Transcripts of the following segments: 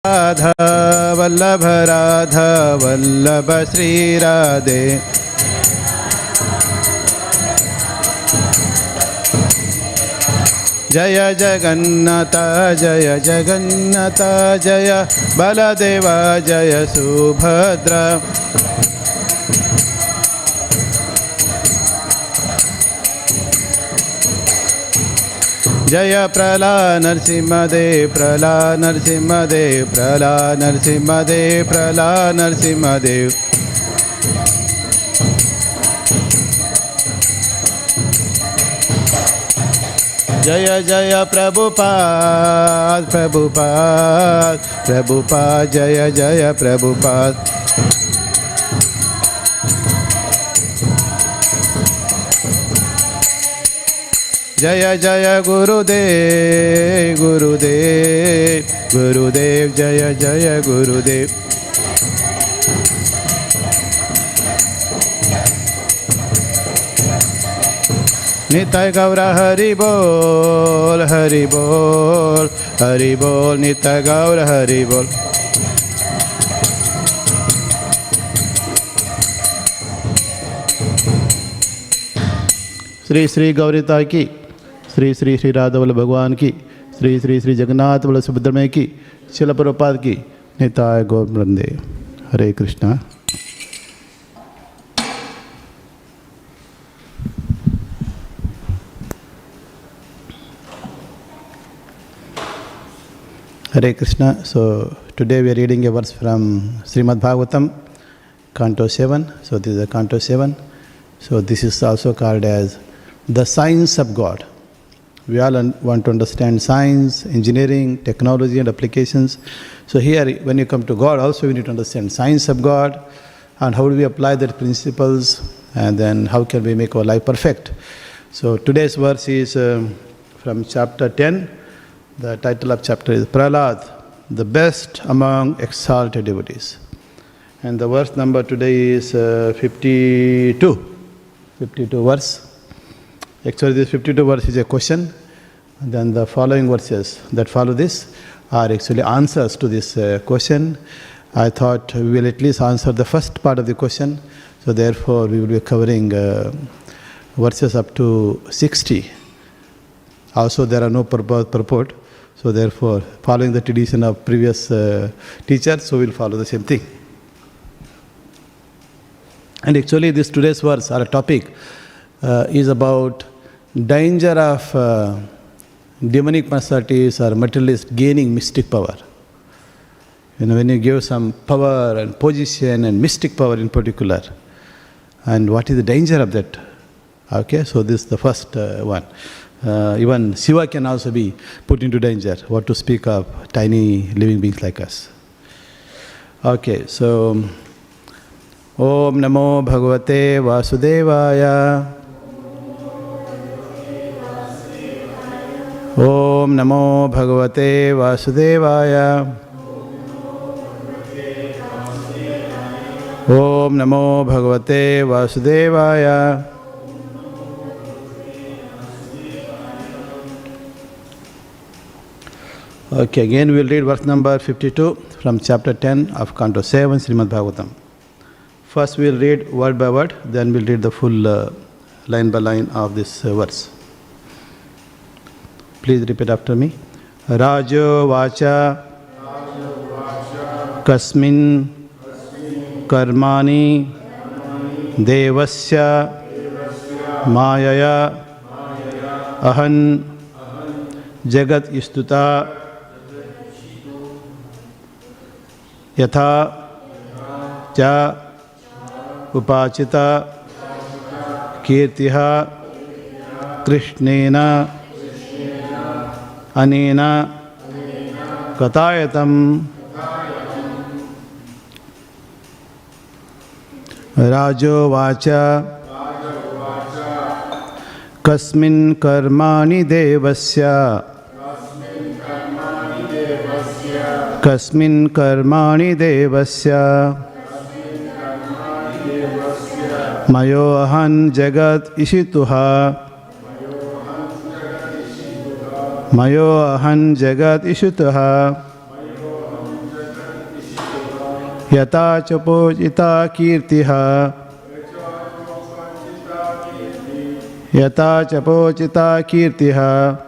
Radha Vallabha Radha Vallabha Sri Radhe Jaya Jagannatha Jaya Jagannatha Jaya Baladeva Jaya Subhadra Jaya Prala Narsimhadev Prala Narsimhadev Prala Narsimhadev Prala Narsimhadev Jaya Jaya Prabhupada Prabhupada Prabhupada Jaya Jaya Prabhupada Jaya Jaya Gurudev Gurudev Gurudev Jaya Jaya Gurudev Nitai Gaura Hari Bol Hari Bol Hari Bol Nitai Gaura Hari Bol Sri Sri Gaurita ki Sri Sri Sri Radha Vallabha Bhagwan ki Sri Sri Sri Jagannath Vallabha Subhadra ki Srila Prabhupada ki Nitai Gaur Vrande Hare Krishna Hare Krishna. So today we are reading a verse from Śrīmad Bhāgavatam, Canto 7. So this is a Canto 7. So this is also called as the science of God. We all want to understand science, engineering, technology and applications. So here when you come to God also we need to understand science of God and how do we apply the principles and then how can we make our life perfect. So today's verse is from chapter 10. The title of chapter is Prahlad, the best among exalted devotees. And the verse number today is 52 verse. Actually this 52 verse is a question. And then the following verses that follow this are actually answers to this question. I thought we will at least answer the first part of the question. So therefore we will be covering verses up to 60. Also there are no purport. So therefore, following the tradition of previous teachers, so we'll follow the same thing. And actually this today's verse or a topic is about danger of demonic personalities or materialists gaining mystic power. You know, when you give some power and position and mystic power in particular, and what is the danger of that? Okay, so this is the first one. Even Shiva can also be put into danger. What to speak of tiny living beings like us. Okay, so Om Namo Bhagavate Vasudevaya. Om Namo Bhagavate Vasudevaya. Om Namo Bhagavate Vasudevaya. Okay, again we will read verse number 52 from chapter 10 of Canto 7, Śrīmad Bhāgavatam. First we will read word by word, then we will read the full line by line of this verse. Please repeat after me. Rajo Vacha Kasmin Karmani Devasya Mayaya Ahan Jagat Istuta Yatha Cha Upachita Kirtiha Krishnena Anena Katayatam Rajo Vacha Kasmin Karmani Devasya Kasmin Karmani Devasya Mayo Ahan Jagat Ishituha Mayo Ahan Jagat Ishituha Yata chapojita kirtiha. Yata chapojita kirtiha.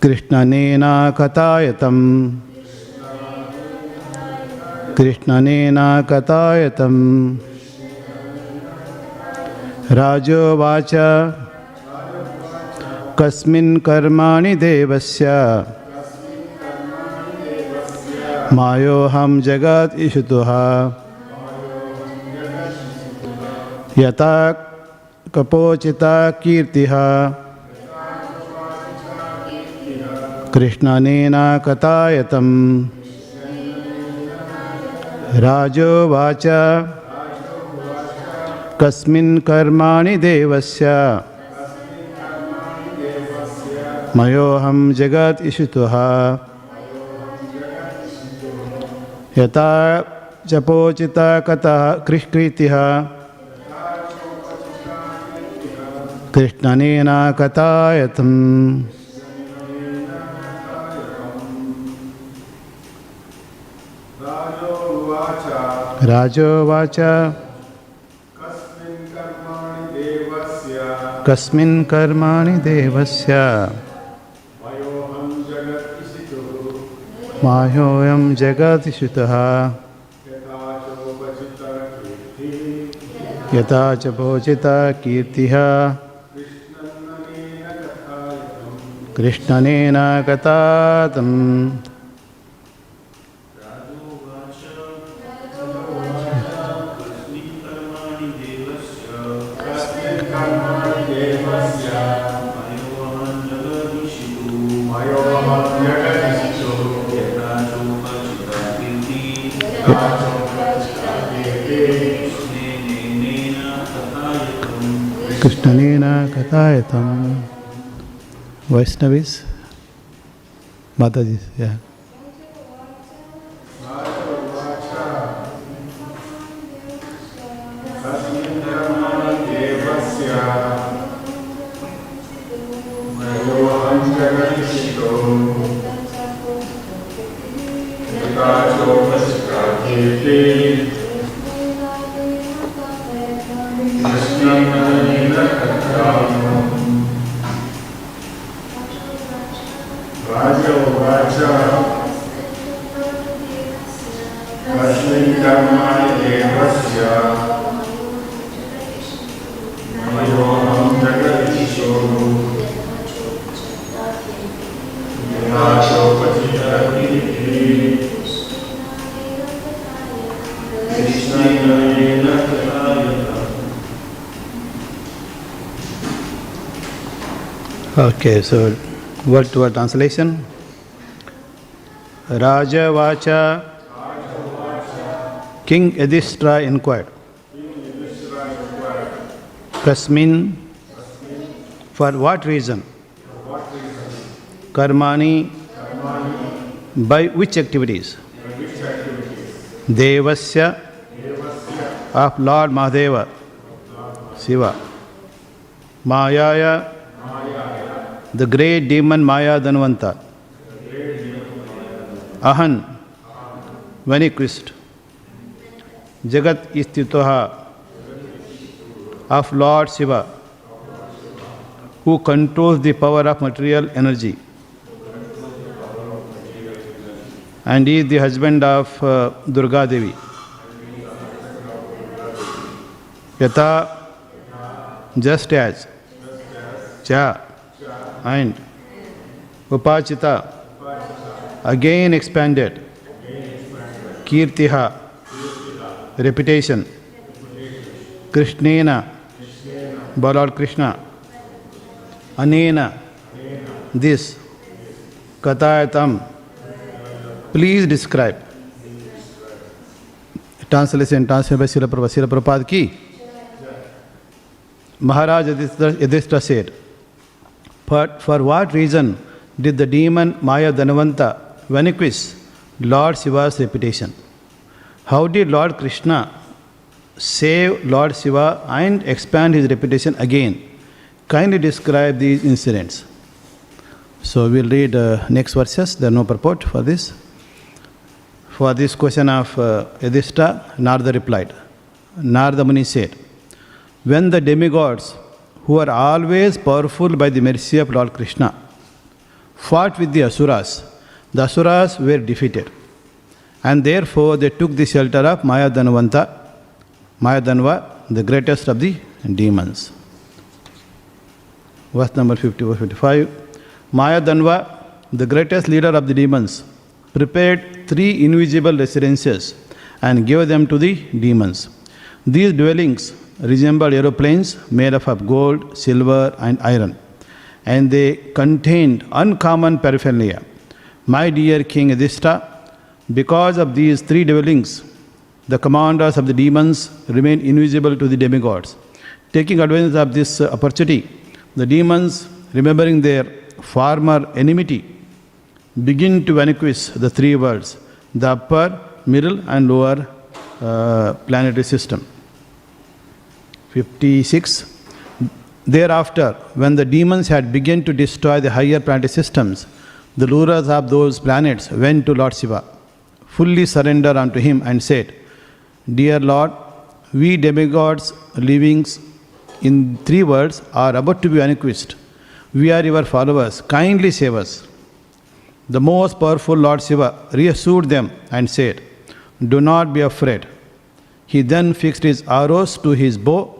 Krishnanena katayatam. Krishnanena katayatam. Rajo vacha. Kasmin karmani devasya. Mayoham jagat ishutuha. Yata kapochita kirtiha. Krishnanena katayatam. Rajo vacha. Kasmin karmani devasya. Mayoham jagat ishutuha. Yata chapochita kata kritiha. Krishnanena katayatam. Rajo vacha. Kasmin karmani devasya. Mayoham jagat ishutaha. Yata chapochita kirtiha. Krishnanena katatam. Krishnanena katayatam. Vaishnavis? Mataji, yeah. Okay, so word to word translation. Raja Vacha. King Yudhishthira inquired. Kasmin. For what reason? Karmani. By which activities? Devasya. Of Lord Mahadeva. Shiva. Mayaya. The great demon Maya Dhanvanta. Ahan. Vanquished. Jagat Istitoha. Of Lord Shiva, who controls the power of material energy and is the husband of Durga Devi. Yata, just as, Cha, and Upachita, again expanded, Kirtiha, reputation, Krishnena, by Lord Krishna, Anena, this, Katayatam, please describe. Translation by Srila Prabhupada ki. Maharaj Yudhishthira said, for what reason did the demon Maya Dhanvanta vanquish Lord Shiva's reputation? How did Lord Krishna save Lord Shiva and expand his reputation again? Kindly describe these incidents. So we'll read next verses. There are no purport for this. For this question of Yudhishthira, Narada replied. Narada Muni said, when the demigods, who are always powerful by the mercy of Lord Krishna, fought with the Asuras were defeated. And therefore they took the shelter of Mayadanva, the greatest of the demons. Verse number 54-55. Mayadanva, the greatest leader of the demons, prepared 3 invisible residences and gave them to the demons. These dwellings resembled aeroplanes made up of gold, silver, and iron, and they contained uncommon paraphernalia. My dear King Yudhishthira, because of these 3 dwellings, the commanders of the demons remain invisible to the demigods. Taking advantage of this opportunity, the demons, remembering their former enmity, begin to vanquish the 3 worlds, the upper, middle, and lower planetary system. 56. Thereafter, when the demons had begun to destroy the higher planetary systems, the rulers of those planets went to Lord Shiva, fully surrendered unto him, and said, Dear Lord, we demigods living in 3 worlds are about to be vanquished. We are your followers. Kindly save us. The most powerful Lord Shiva reassured them and said, Do not be afraid. He then fixed his arrows to his bow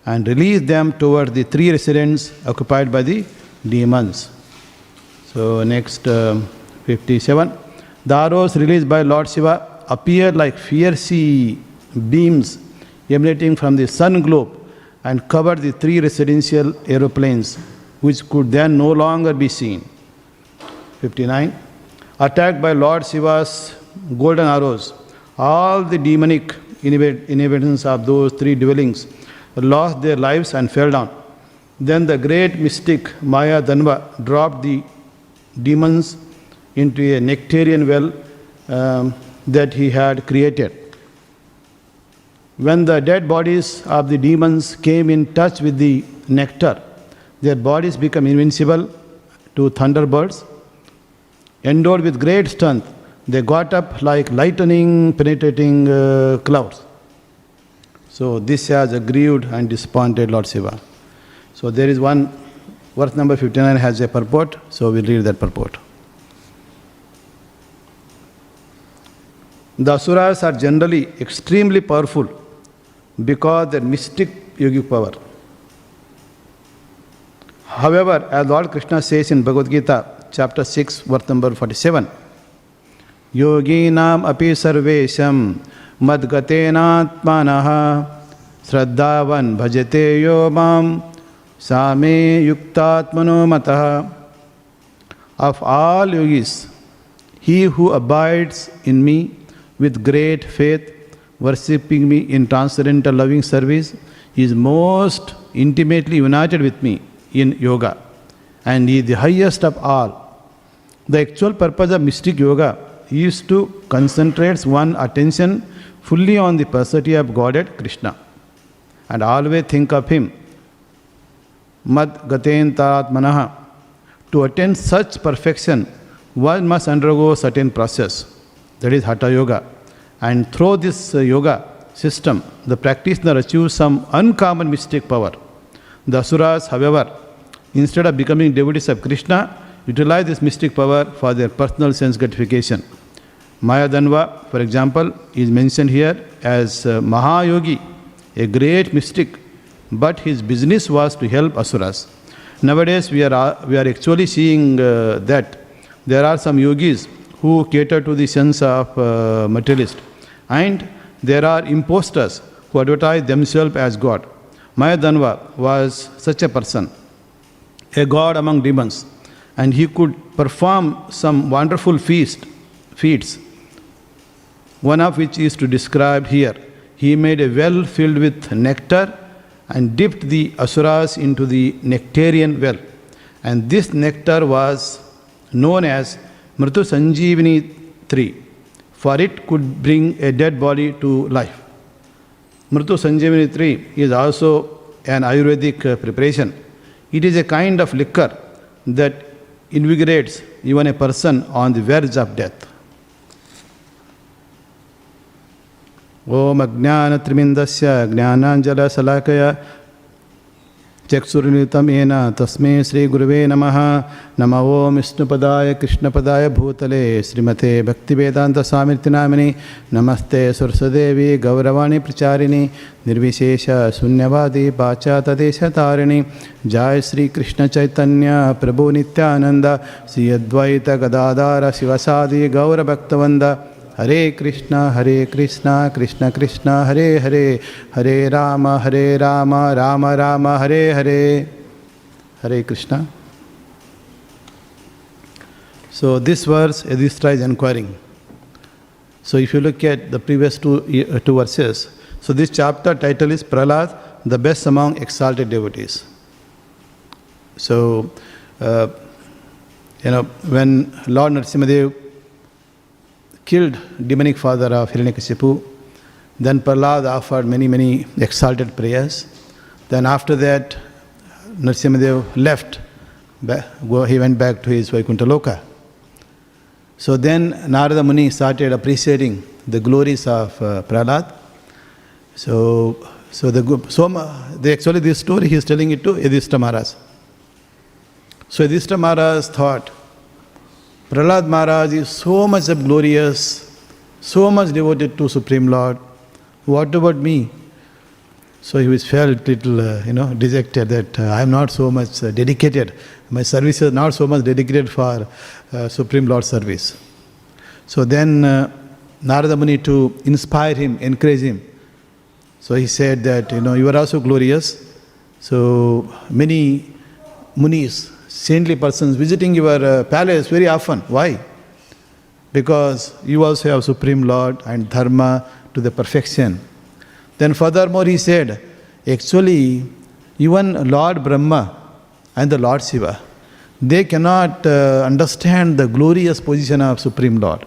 and released them toward the 3 residents occupied by the demons. So next 57. The arrows released by Lord Shiva appeared like fiery beams emanating from the sun globe and covered the 3 residential aeroplanes, which could then no longer be seen. 59. Attacked by Lord Shiva's golden arrows, all the demonic inhabitants of those 3 dwellings lost their lives and fell down. Then the great mystic Maya Danva dropped the demons into a nectarian well that he had created. When the dead bodies of the demons came in touch with the nectar, their bodies became invincible to thunderbirds. Endowed with great strength, they got up like lightning penetrating clouds. So this has aggrieved and disappointed Lord Shiva. So there is one, verse number 59 has a purport, so we'll read that purport. The Asuras are generally extremely powerful because their mystic yogic power. However, as Lord Krishna says in Bhagavad Gita, chapter 6, verse number 47, Yoginam api sarvesham madgatenatmanaha Shraddhavan bhajate yo mam same yuktatmano mataha. Of all yogis, he who abides in me with great faith, worshipping me in transcendental loving service, is most intimately united with me in yoga, and he is the highest of all. The actual purpose of mystic yoga is to concentrate one's attention fully on the personality of Godhead Krishna, and always think of him. Mad gaten taratmanaha. To attain such perfection, one must undergo certain process, that is Hatha Yoga. And through this yoga system, the practitioner achieves some uncommon mystic power. The Asuras, however, instead of becoming devotees of Krishna, utilize this mystic power for their personal sense gratification. Mayadanva, for example, is mentioned here as Mahayogi, a great mystic, but his business was to help Asuras. Nowadays, we are actually seeing that there are some yogis who cater to the sense of materialist, and there are impostors who advertise themselves as God. Mayadanva was such a person, a god among demons, and he could perform some wonderful feats, one of which is to describe here. He made a well filled with nectar and dipped the Asuras into the nectarian well. And this nectar was known as Mritu Sanjeevani tree, for it could bring a dead body to life. Mritu Sanjeevani tree is also an Ayurvedic preparation. It is a kind of liquor that invigorates even a person on the verge of death. Om Ajnana-trimindasya Jnananjala-salakaya Chaksurinitam ena tasme Sri Guruve namaha. Nama Om Vishnupadaya Krishnapadaya Bhutale Srimate Bhaktivedanta Swamirti Namini Namaste Saraswadevi Gauravani Pracharini Nirvishesha Sunyavadi Pachata Desha Tarini Jai Sri Krishna Chaitanya Prabhu Nityananda Sri Advaita Gadadara Sivasadi Gaura Bhaktavanda Hare Krishna, Krishna Krishna, Hare Hare, Hare Rama, Rama Rama, Hare Hare. Hare Krishna. So this verse, Yudhishthira is inquiring. So if you look at the previous two verses, so this chapter title is Prahlad, the best among exalted devotees. So, when Lord Narasimhadev killed demonic father of Hiranyakashipu, then Prahlad offered many exalted prayers. Then after that, Narasimhadev left. He went back to his Vaikuntha Loka. So then Narada Muni started appreciating the glories of Prahlad. Actually this story he is telling it to Yudhishthira Maharaj. So Yudhishthira Maharaj thought, Prahlad Maharaj is so much glorious, so much devoted to Supreme Lord. What about me? So he felt little, dejected that I am not so much dedicated. My service is not so much dedicated for Supreme Lord service. So then Narada Muni, to inspire him, encourage him, so he said that, you are also glorious. So many munis, saintly persons visiting your palace very often. Why? Because you also have Supreme Lord and Dharma to the perfection. Then furthermore he said, actually even Lord Brahma and the Lord Shiva, they cannot understand the glorious position of Supreme Lord.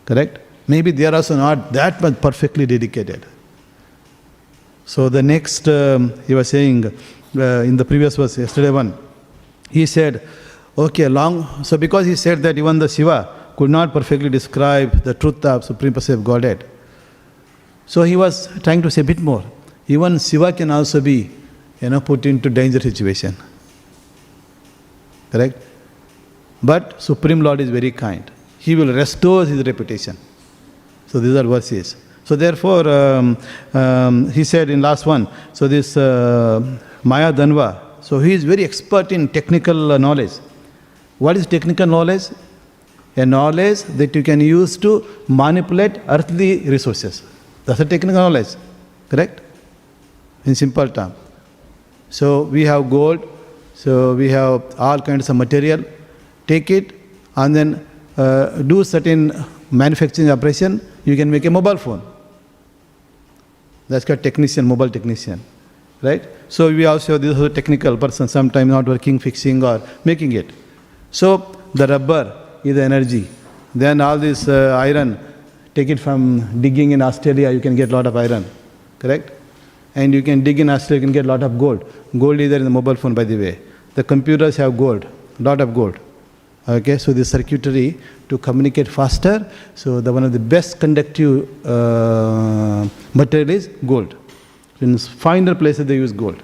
Correct? Maybe they are also not that much perfectly dedicated. So the next, he was saying in the previous verse, yesterday one, he said, okay, so because he said that even the Shiva could not perfectly describe the truth of Supreme Personality of Godhead, so he was trying to say a bit more. Even Shiva can also be, put into danger situation. Correct? But Supreme Lord is very kind. He will restore his reputation. So these are verses. So therefore, he said in last one, so this Maya Dhanva, so he is very expert in technical knowledge. What is technical knowledge? A knowledge that you can use to manipulate earthly resources. That's a technical knowledge. Correct? In simple terms. So we have gold, so we have all kinds of material. Take it and then do certain manufacturing operation, you can make a mobile phone. That's called technician, mobile technician. Right? So we also have this technical person, sometimes not working, fixing or making it. So the rubber is the energy. Then all this iron, take it from digging in Australia, you can get a lot of iron. Correct? And you can dig in Australia, you can get a lot of gold. Gold is there in the mobile phone, by the way. The computers have gold, lot of gold. Okay, so the circuitry to communicate faster. So one of the best conductive material is gold. In finer places they use gold.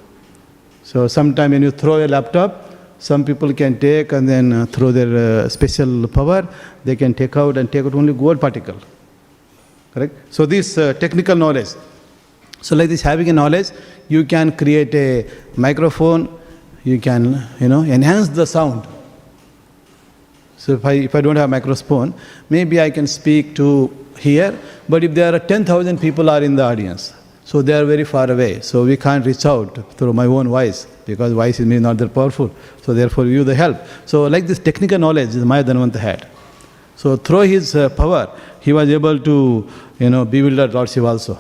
So sometime when you throw a laptop, some people can take and then through their special power, they can take out only gold particle. Correct? So this technical knowledge. So like this, having a knowledge, you can create a microphone, you can enhance the sound. So if I don't have a microphone, maybe I can speak to here, but if there are 10,000 people are in the audience, so they are very far away, so we can't reach out through my own voice, because voice is not that powerful, so therefore you the help. So like this technical knowledge Maya Dhanvanta had. So through his power, he was able to bewilder Lord Shiva also.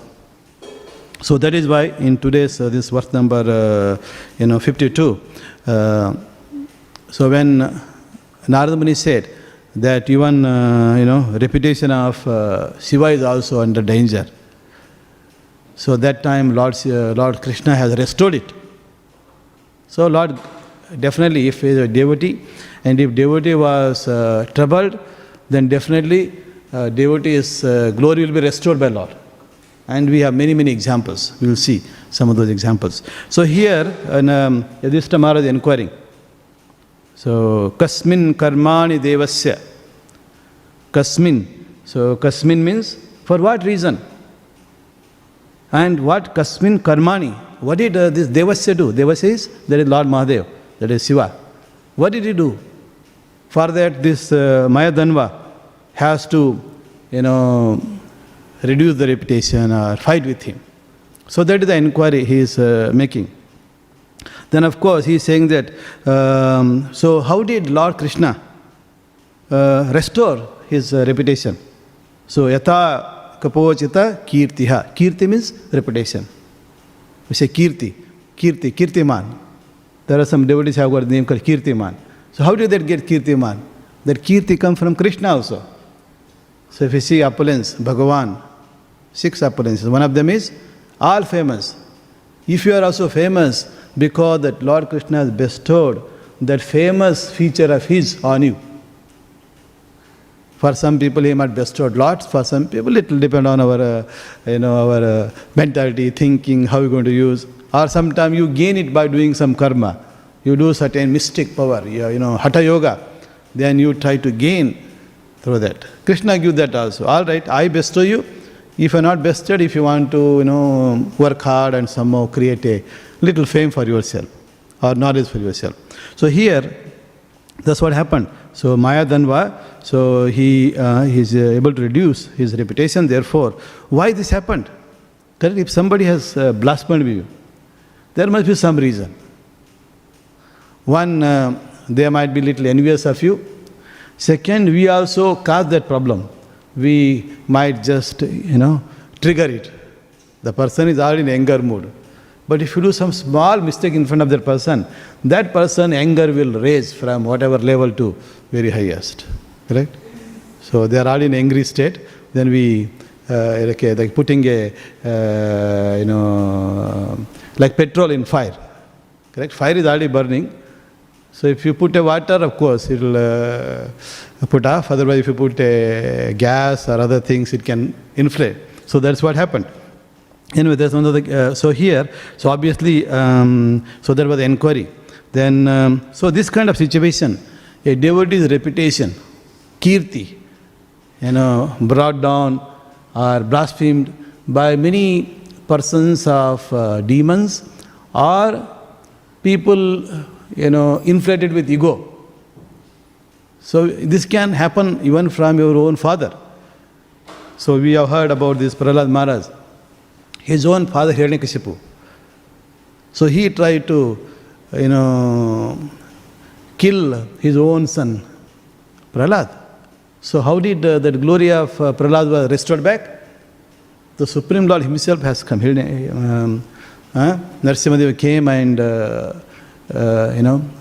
So that is why in today's this verse number 52, so when Narada Muni said that even reputation of Shiva is also under danger. So that time Lord Krishna has restored it. So Lord, definitely if he is a devotee, and if devotee was troubled, then definitely devotee's glory will be restored by Lord. And we have many, many examples. We will see some of those examples. So here, Yudhishthira Maharaj is inquiring. So, kasmin karmani devasya. Kasmin. So, kasmin means for what reason? And what kasmin karmani? What did this devasya do? Devasya is, that is Lord Mahadev, that is Shiva. What did he do? For that this Mayadanva has to, reduce the reputation or fight with him. So that is the inquiry he is making. Then of course he is saying that, so how did Lord Krishna restore his reputation? So yatha kapochita kirtiha. Kirti means reputation. We say kirti, kirtiman. There are some devotees who have got the name called kirtiman. So how did that get kirtiman? That kirti comes from Krishna also. So if you see opulence, Bhagavan, 6 opulences. One of them is all famous. If you are also famous, because that Lord Krishna has bestowed that famous feature of his on you. For some people he might bestowed lots, for some people it will depend on our, our mentality, thinking, how we are going to use. Or sometimes you gain it by doing some karma. You do certain mystic power, hatha yoga. Then you try to gain through that. Krishna gives that also. All right, I bestow you. If you are not bestowed, if you want to, work hard and somehow create a little fame for yourself or knowledge for yourself. So here, that's what happened. So Maya Danva, so he is able to reduce his reputation. Therefore, why this happened? Correct? If somebody has blasphemed you, there must be some reason. One, they might be little envious of you. Second, we also cause that problem. We might just, trigger it. The person is already in anger mood. But if you do some small mistake in front of that person anger will raise from whatever level to very highest. Correct? So they are all in angry state. Then we, like putting a, like petrol in fire. Correct? Fire is already burning. So if you put a water, of course, it will put off. Otherwise, if you put a gas or other things, it can inflate. So that's what happened. Anyway, there's another. So here, so obviously, so there was inquiry. Then, so this kind of situation, a devotee's reputation, kirti, brought down or blasphemed by many persons of demons or people, inflated with ego. So this can happen even from your own father. So we have heard about this Prahlad Maharaj. His own father, Hiranyakashipu. So he tried to, kill his own son, Prahlad. So how did that glory of Prahlad was restored back? The Supreme Lord himself has come. Narasimhadev came and,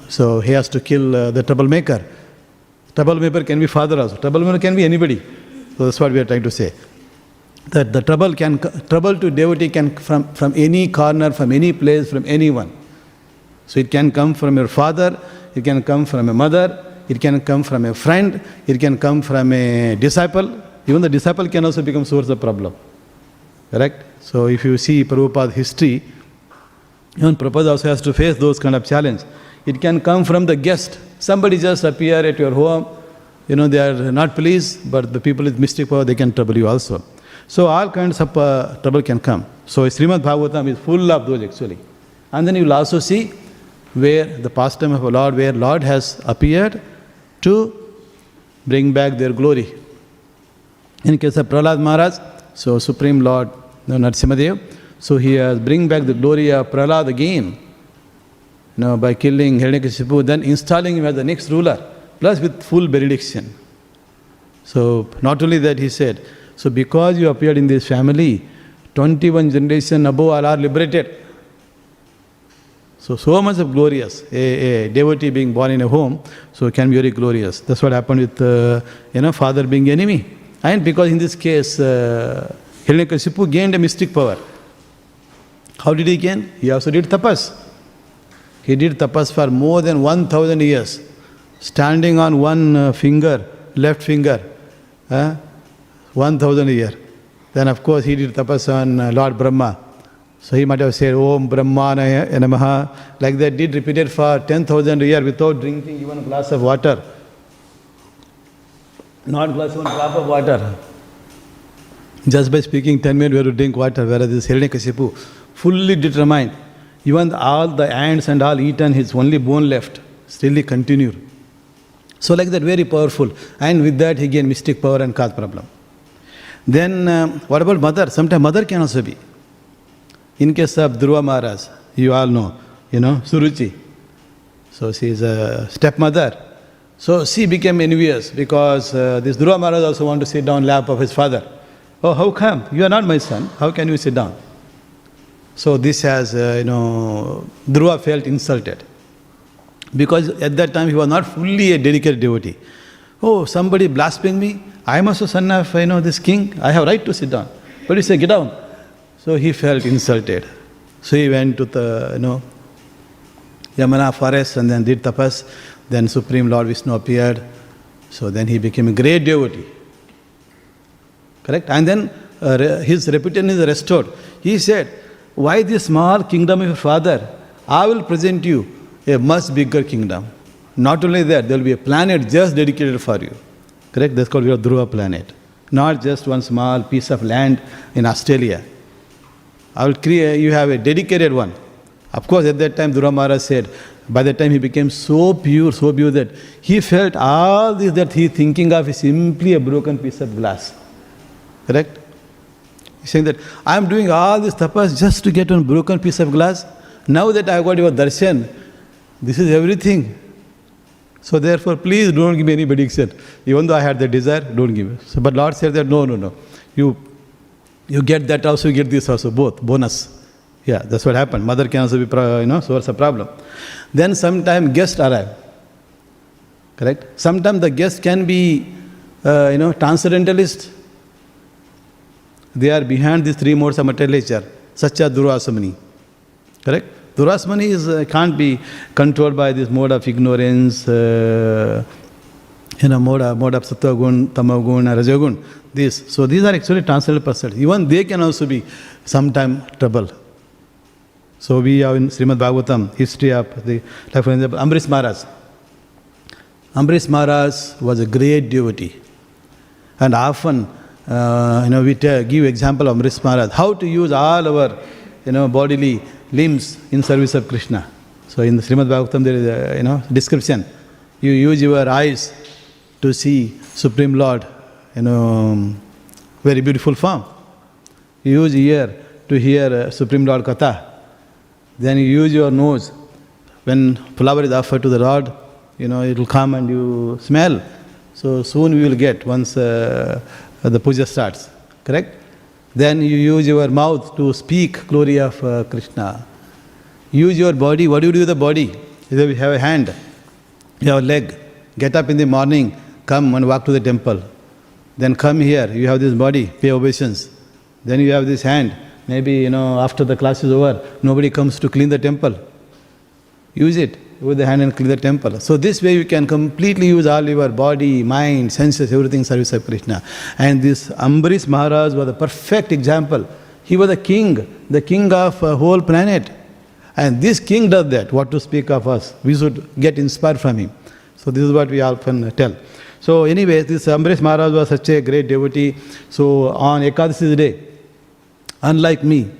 so he has to kill the troublemaker. Troublemaker can be father also. Troublemaker can be anybody. So that's what we are trying to say. That the trouble to devotee can from any corner, from any place, from anyone. So it can come from your father, it can come from a mother, it can come from a friend, it can come from a disciple. Even the disciple can also become source of problem. Correct? So if you see Prabhupada's history, even Prabhupada also has to face those kind of challenge. It can come from the guest. Somebody just appear at your home, they are not pleased, but the people with mystic power, they can trouble you also. So all kinds of trouble can come. So Śrīmad Bhāgavatam is full of those actually. And then you will also see where the pastime of a Lord, where Lord has appeared to bring back their glory. In case of Prahlad Maharaj, so Supreme Lord Narasimhadev, so he has bring back the glory of Prahlad again, by killing Hiranyakashipu, then installing him as the next ruler, plus with full benediction. So not only that, he said, so because you appeared in this family, 21 generation above all are liberated. So much of glorious. A devotee being born in a home, so it can be very glorious. That's what happened with, father being enemy. And because in this case, Hiranyakashipu gained a mystic power. How did he gain? He also did tapas. He did tapas for more than 1,000 years, standing on one finger, left finger, 1,000 a year. Then of course he did tapas on Lord Brahma. So he might have said, Om Brahmanaya Namaha. Like that, did repeated for 10,000 years without drinking even a glass of water. Not glass, one drop of water. Just by speaking 10 minutes we have to drink water, whereas this Hiranyakashipu fully determined. Even all the ants and all eaten, his only bone left. Still he continued. So like that, very powerful. And with that he gained mystic power and caused problem. Then what about mother? Sometimes mother can also be. In case of Dhruva Maharaj, you all know, Suruchi. So she is a stepmother. So she became envious because this Dhruva Maharaj also wanted to sit down lap of his father. Oh, how come? You are not my son. How can you sit down? So this has, Dhruva felt insulted. Because at that time he was not fully a dedicated devotee. Oh, somebody blasphemed me. I am also son of, this king. I have right to sit down. But he said, get down. So he felt insulted. So he went to the, Yamuna forest and then did tapas. Then Supreme Lord Vishnu appeared. So then he became a great devotee. Correct? And then his reputation is restored. He said, why this small kingdom of your father? I will present you a much bigger kingdom. Not only that, there will be a planet just dedicated for you. Correct? That's called your Dhruva planet. Not just one small piece of land in Australia. I will create, you have a dedicated one. Of course, at that time, Dhruva Maharaj said, by the time he became so pure that he felt all this that he is thinking of is simply a broken piece of glass. Correct? He's saying that I am doing all this tapas just to get one broken piece of glass. Now that I have got your darshan, this is everything. So therefore, please don't give me any prediction. Even though I had the desire, don't give it. So, but Lord said that no. You get that also, you get this also, both, bonus. Yeah, that's what happened. Mother can also be, source of problem. Then sometime guests arrive. Correct? Sometimes the guest can be, transcendentalist. They are behind these three modes of material nature, such as Durvasamani. Correct? Durvasamani can't be controlled by this mode of ignorance, mode of Sattva-gun, Tama-gun, Raja-gun. This. So these are actually transcendental personalities. Even they can also be sometime trouble. So we have in Śrīmad Bhāgavatam history of the, like for example, Ambrish Maharaj. Ambrish Maharaj was a great devotee. And often, we give example of Ambrish Maharaj, how to use all our, bodily limbs in service of Krishna. So in the Śrīmad Bhāgavatam there is a, description. You use your eyes to see Supreme Lord, very beautiful form. You use ear to hear Supreme Lord Katha. Then you use your nose. When flower is offered to the Lord, it will come and you smell. So soon we will get once the puja starts. Correct? Then you use your mouth to speak glory of Krishna. Use your body. What do you do with the body? You have a hand, you have a leg. Get up in the morning, come and walk to the temple. Then come here, you have this body, pay obeisance. Then you have this hand. Maybe, after the class is over, nobody comes to clean the temple. Use it with the hand and clean the temple. So this way you can completely use all your body, mind, senses, everything in service of Krishna. And this Ambrish Maharaj was a perfect example. He was the king of a whole planet. And this king does that. What to speak of us? We should get inspired from him. So this is what we often tell. So anyway, this Ambrish Maharaj was such a great devotee. So on Ekadasi's day, unlike me,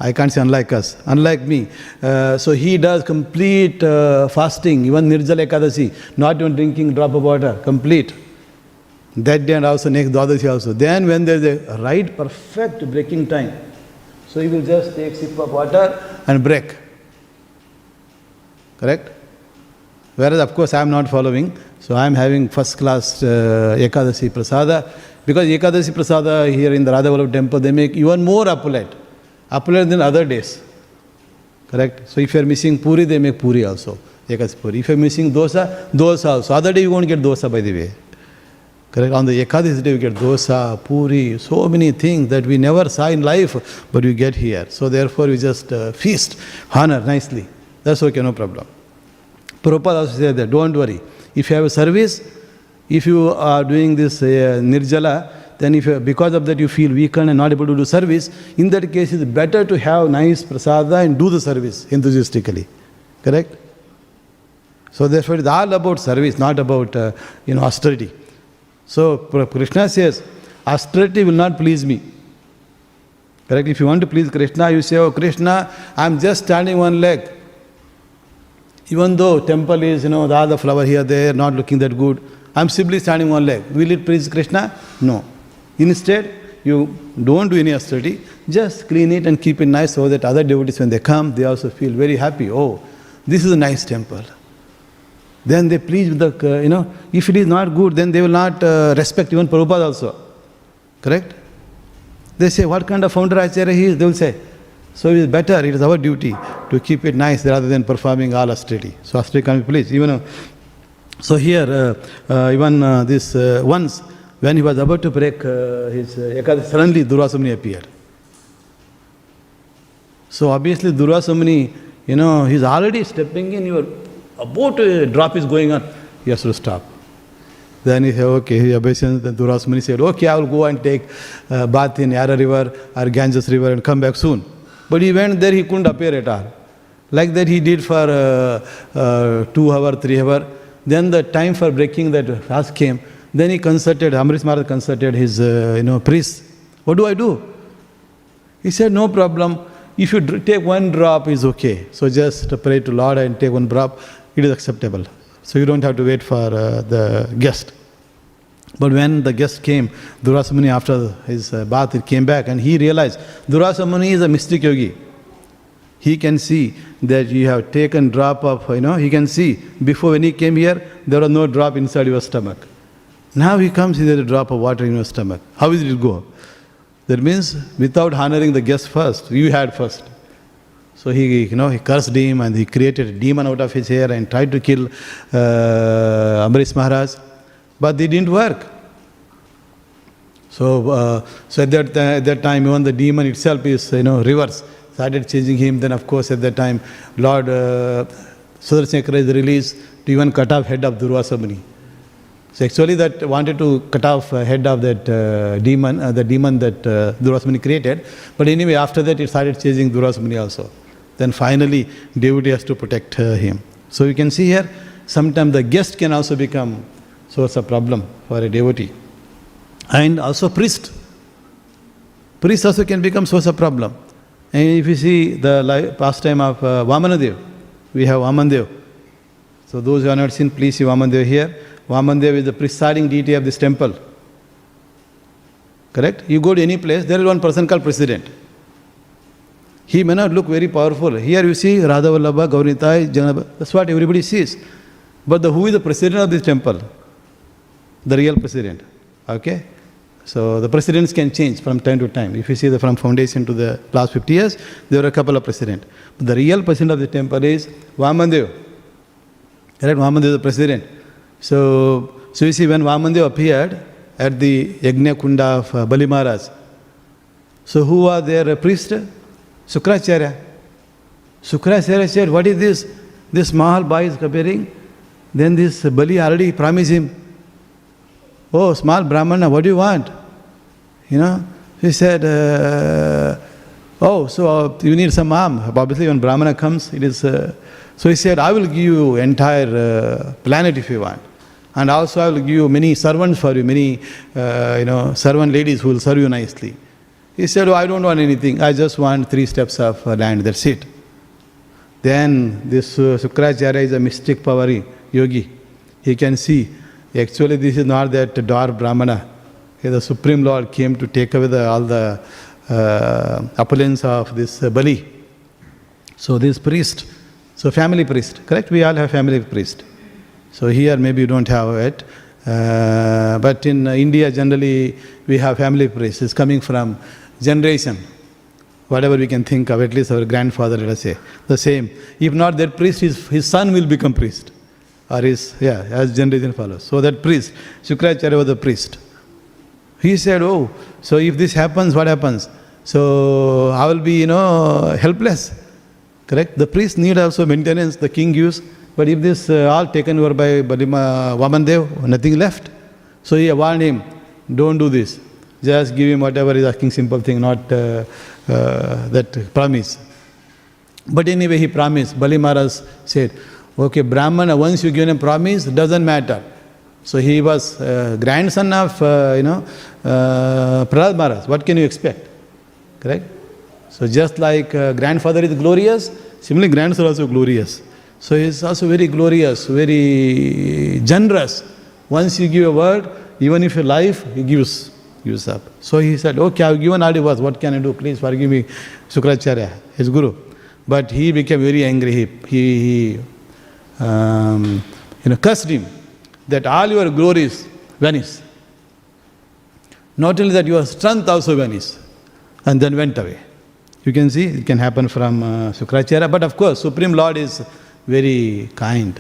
I can't say unlike us, unlike me, so he does complete fasting, even Nirjala Ekadasi, not even drinking drop of water, complete. That day and also next Dwadasi also. Then when there is a right perfect breaking time, so he will just take sip of water and break. Correct? Whereas of course I am not following, so I am having first class Ekadasi Prasada. Because Ekadasi Prasada here in the Radha temple, they make even more opulent than other days. Correct? So if you are missing puri, they make puri also. Ekadasi puri. If you are missing dosa, dosa also. Other day you won't get dosa, by the way. Correct? On the Ekadasi day you get dosa, puri, so many things that we never saw in life, but we get here. So therefore we just feast, honor nicely. That's okay, no problem. Prabhupada also said that, don't worry. If you have a service, if you are doing this Nirjala, then if because of that you feel weakened and not able to do service, in that case it's better to have nice prasada and do the service enthusiastically. Correct? So therefore it's all about service, not about austerity. So Krishna says, austerity will not please me. Correct? If you want to please Krishna, you say, oh Krishna, I'm just standing one leg. Even though temple is, all the flower here, there, not looking that good, I'm simply standing one leg. Will it please Krishna? No. Instead, you don't do any austerity, just clean it and keep it nice so that other devotees, when they come, they also feel very happy. Oh, this is a nice temple. Then they please with the, if it is not good, then they will not respect even Prabhupada also. Correct? They say, what kind of Founder-Acharya he is? They will say. So it is better, it is our duty to keep it nice rather than performing all austerity. So austerity can be pleased. So here, once, when he was about to break his Ekadashi, suddenly Durvasa Muni appeared. So obviously Durvasa Muni, he's already stepping in, about a drop is going on, he has to stop. Then he said, okay, he obeisance. Then Durvasa Muni said, okay, I will go and take bath in Hare river or Ganges river and come back soon. But he went there, he couldn't appear at all. Like that he did for 2 hours, 3 hours. Then the time for breaking that fast came. Then he consulted, Amrish Maharaj consulted his priest. What do I do? He said, no problem. If you take one drop, is okay. So just pray to Lord and take one drop, it is acceptable. So you don't have to wait for the guest. But when the guest came, Durvasa Muni, after his bath, he came back and he realized Durvasa Muni is a mystic yogi. He can see that you have taken drop of, he can see. Before when he came here, there was no drop inside your stomach. Now he comes, there is a drop of water in your stomach. How will it go? That means without honoring the guest first, you had first. So he cursed him and he created a demon out of his hair and tried to kill Amrish Maharaj. But it didn't work. So at that time, even the demon itself is, reverse. Started chasing him. Then of course at that time, Lord Sudarshan is released to even cut off head of Durvasa Muni. So actually that wanted to cut off head of that demon, that Durvasa Muni created. But anyway, after that it started chasing Durvasa Muni also. Then finally, devotee has to protect him. So you can see here, sometimes the guest can also become source of problem for a devotee. And also priest. Priest also can become source of problem. And if you see the pastime of Vamanadev, we have Vamandev. So those who have not seen, please see Vamandev here. Vamandev is the presiding deity of this temple. Correct? You go to any place, there is one person called president. He may not look very powerful. Here you see Radha Vallabha, Gauranitai, Janabha. That's what everybody sees. But who is the president of this temple? The real president. Okay? So the presidents can change from time to time. If you see from foundation to the last 50 years, there were a couple of presidents. But the real president of the temple is Vamandev. Right? Vamandev is the president. So you see when Vamandev appeared at the Yajna Kunda of Bali Maharaj, so who was their priest? Śrīmad. Śrīmad said, what is this? This small boy is appearing. Then this Bali already promised him, oh, small Brahmana, what do you want? He said, so you need some arm. Obviously when Brahmana comes, it is... so he said, I will give you entire planet if you want. And also I will give you many servants for you, many servant ladies who will serve you nicely. He said, I don't want anything. I just want 3 steps of land. That's it. Then this Śrīmad is a mystic power yogi. He can see. Actually, this is not that dwarf Brahmana. The Supreme Lord came to take away all the opulence of this Bali. So this priest, so family priest, correct? We all have family priest. So here maybe you don't have it. But in India generally we have family priest. It's coming from generation. Whatever we can think of, at least our grandfather, let us say. The same. If not that priest, his son will become priest. Or as generation follows. So that priest, Śrīmad was the priest. He said, so if this happens, what happens? So I will be, helpless. Correct? The priest need also maintenance, the king gives. But if this all taken over by Vamandev, nothing left. So he warned him, don't do this. Just give him whatever he's asking, simple thing, not that promise. But anyway, he promised. Bali Maharaj said, okay, Brahmana, once you give him a promise, doesn't matter. So he was grandson of, Prahlad Maharaj. What can you expect? Correct? So just like grandfather is glorious, similarly grandson is also glorious. So he is also very glorious, very generous. Once you give a word, even if your life, he gives up. So he said, okay, I have given already words. What can I do? Please forgive me, Śrīmad, his guru. But he became very angry. He cursed him that all your glories vanish. Not only that, your strength also vanish. And then went away. You can see it can happen from Śrīmad. But of course, Supreme Lord is very kind.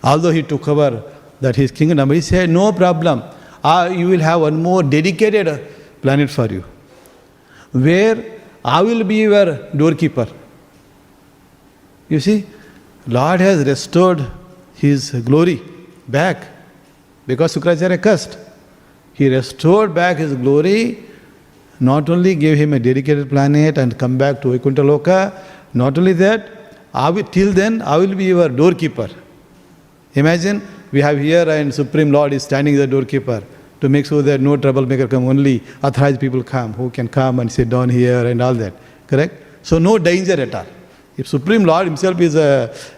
Although he took over that his kingdom, he said, no problem. You will have one more dedicated planet for you, where I will be your doorkeeper. You see, Lord has restored his glory back because Śrīmad cursed. He restored back his glory, not only gave him a dedicated planet and come back to Vaikuntha Loka, not only that, till then I will be your doorkeeper. Imagine we have here and Supreme Lord is standing as the doorkeeper to make sure that no troublemaker come, only authorized people come who can come and sit down here and all that. Correct? So no danger at all. If Supreme Lord himself is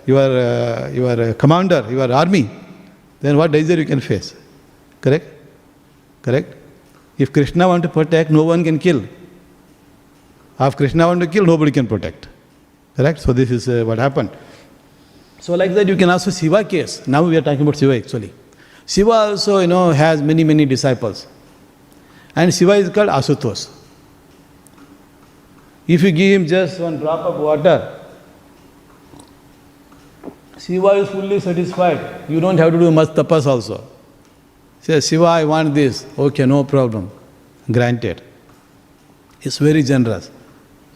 your commander, your army, then what danger you can face? Correct? Correct? If Krishna want to protect, no one can kill. If Krishna want to kill, nobody can protect. Correct? So this is what happened. So like that you can also Shiva case. Now we are talking about Shiva actually. Shiva also, has many disciples. And Shiva is called Asutosh. If you give him just one drop of water, Shiva is fully satisfied. You don't have to do much tapas also. Say, Shiva, I want this. Okay, no problem. Granted. It's very generous.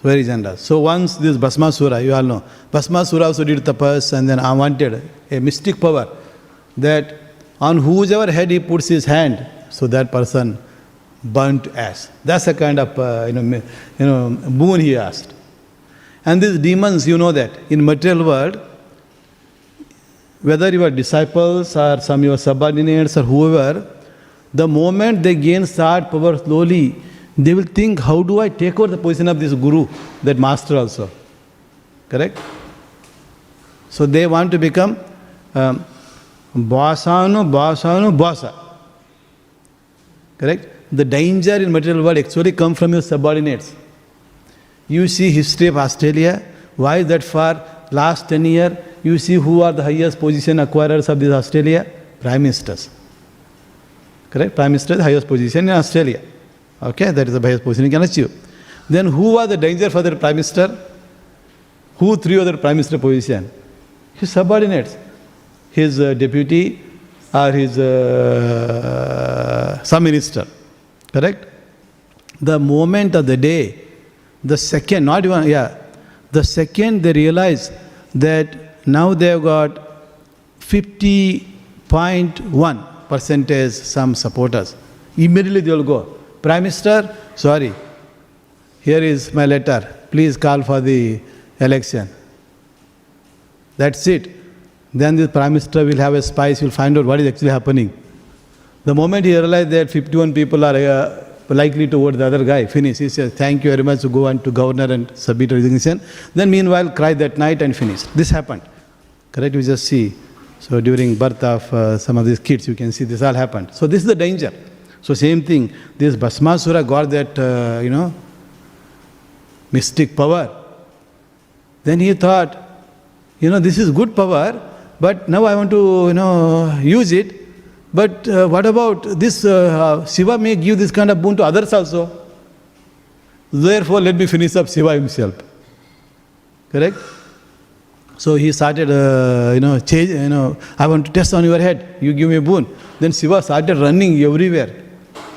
Very generous. So once this Bhasmasura, you all know, Bhasmasura also did tapas and then wanted a mystic power that on whoever head he puts his hand, so that person burnt ash. That's a kind of boon he asked. And these demons, you know that in material world, whether your disciples or some your subordinates or whoever, the moment they gain start power slowly, they will think, how do I take over the position of this guru, that master also? Correct? So they want to become basa. Correct? The danger in material world actually comes from your subordinates. You see history of Australia. Why is that for last 10 years? You see who are the highest position acquirers of this Australia? Prime Ministers. Correct? Prime Minister is the highest position in Australia. Okay, that is the highest position you can achieve. Then who are the danger for the Prime Minister? Who threw the Prime Minister position? His subordinates. His deputy or his some minister. Correct? The moment of the day, the second, not even, the second they realize that now they have got 50.1% some supporters, immediately they will go, Prime Minister, sorry, here is my letter, please call for the election. That's it. Then the Prime Minister will have a spice, will find out what is actually happening. The moment he realized that 51 people are likely to vote the other guy, finish. He says, thank you very much, to go on to governor and submit resignation. Then meanwhile, cry that night and finish. This happened. Correct? You just see. So during birth of some of these kids, you can see this all happened. So this is the danger. So same thing, this Bhasmasura got that, mystic power. Then he thought, this is good power, but now I want to, use it. But what about this, Shiva may give this kind of boon to others also. Therefore, let me finish up Shiva himself. Correct? So he started, I want to test on your head, you give me a boon. Then Shiva started running everywhere,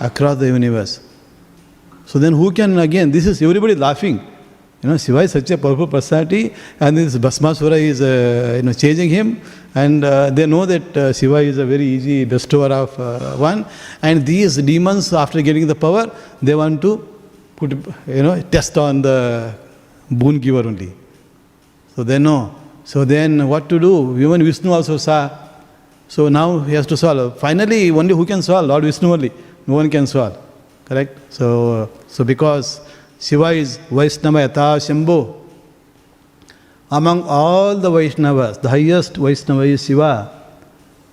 across the universe. So then who can, again, this is everybody laughing. Shiva is such a powerful personality, and this Bhasmasura is chasing him, and they know that Shiva is a very easy bestower of one, and these demons, after getting the power, they want to put test on the boon giver only. So they know. So then what to do? Even Vishnu also saw. So now he has to solve. Finally, only who can solve? Lord Vishnu only. No one can solve. Correct? So because Shiva is Vaishnava Yatha Shambho, among all the Vaishnavas, the highest Vaishnava is Shiva.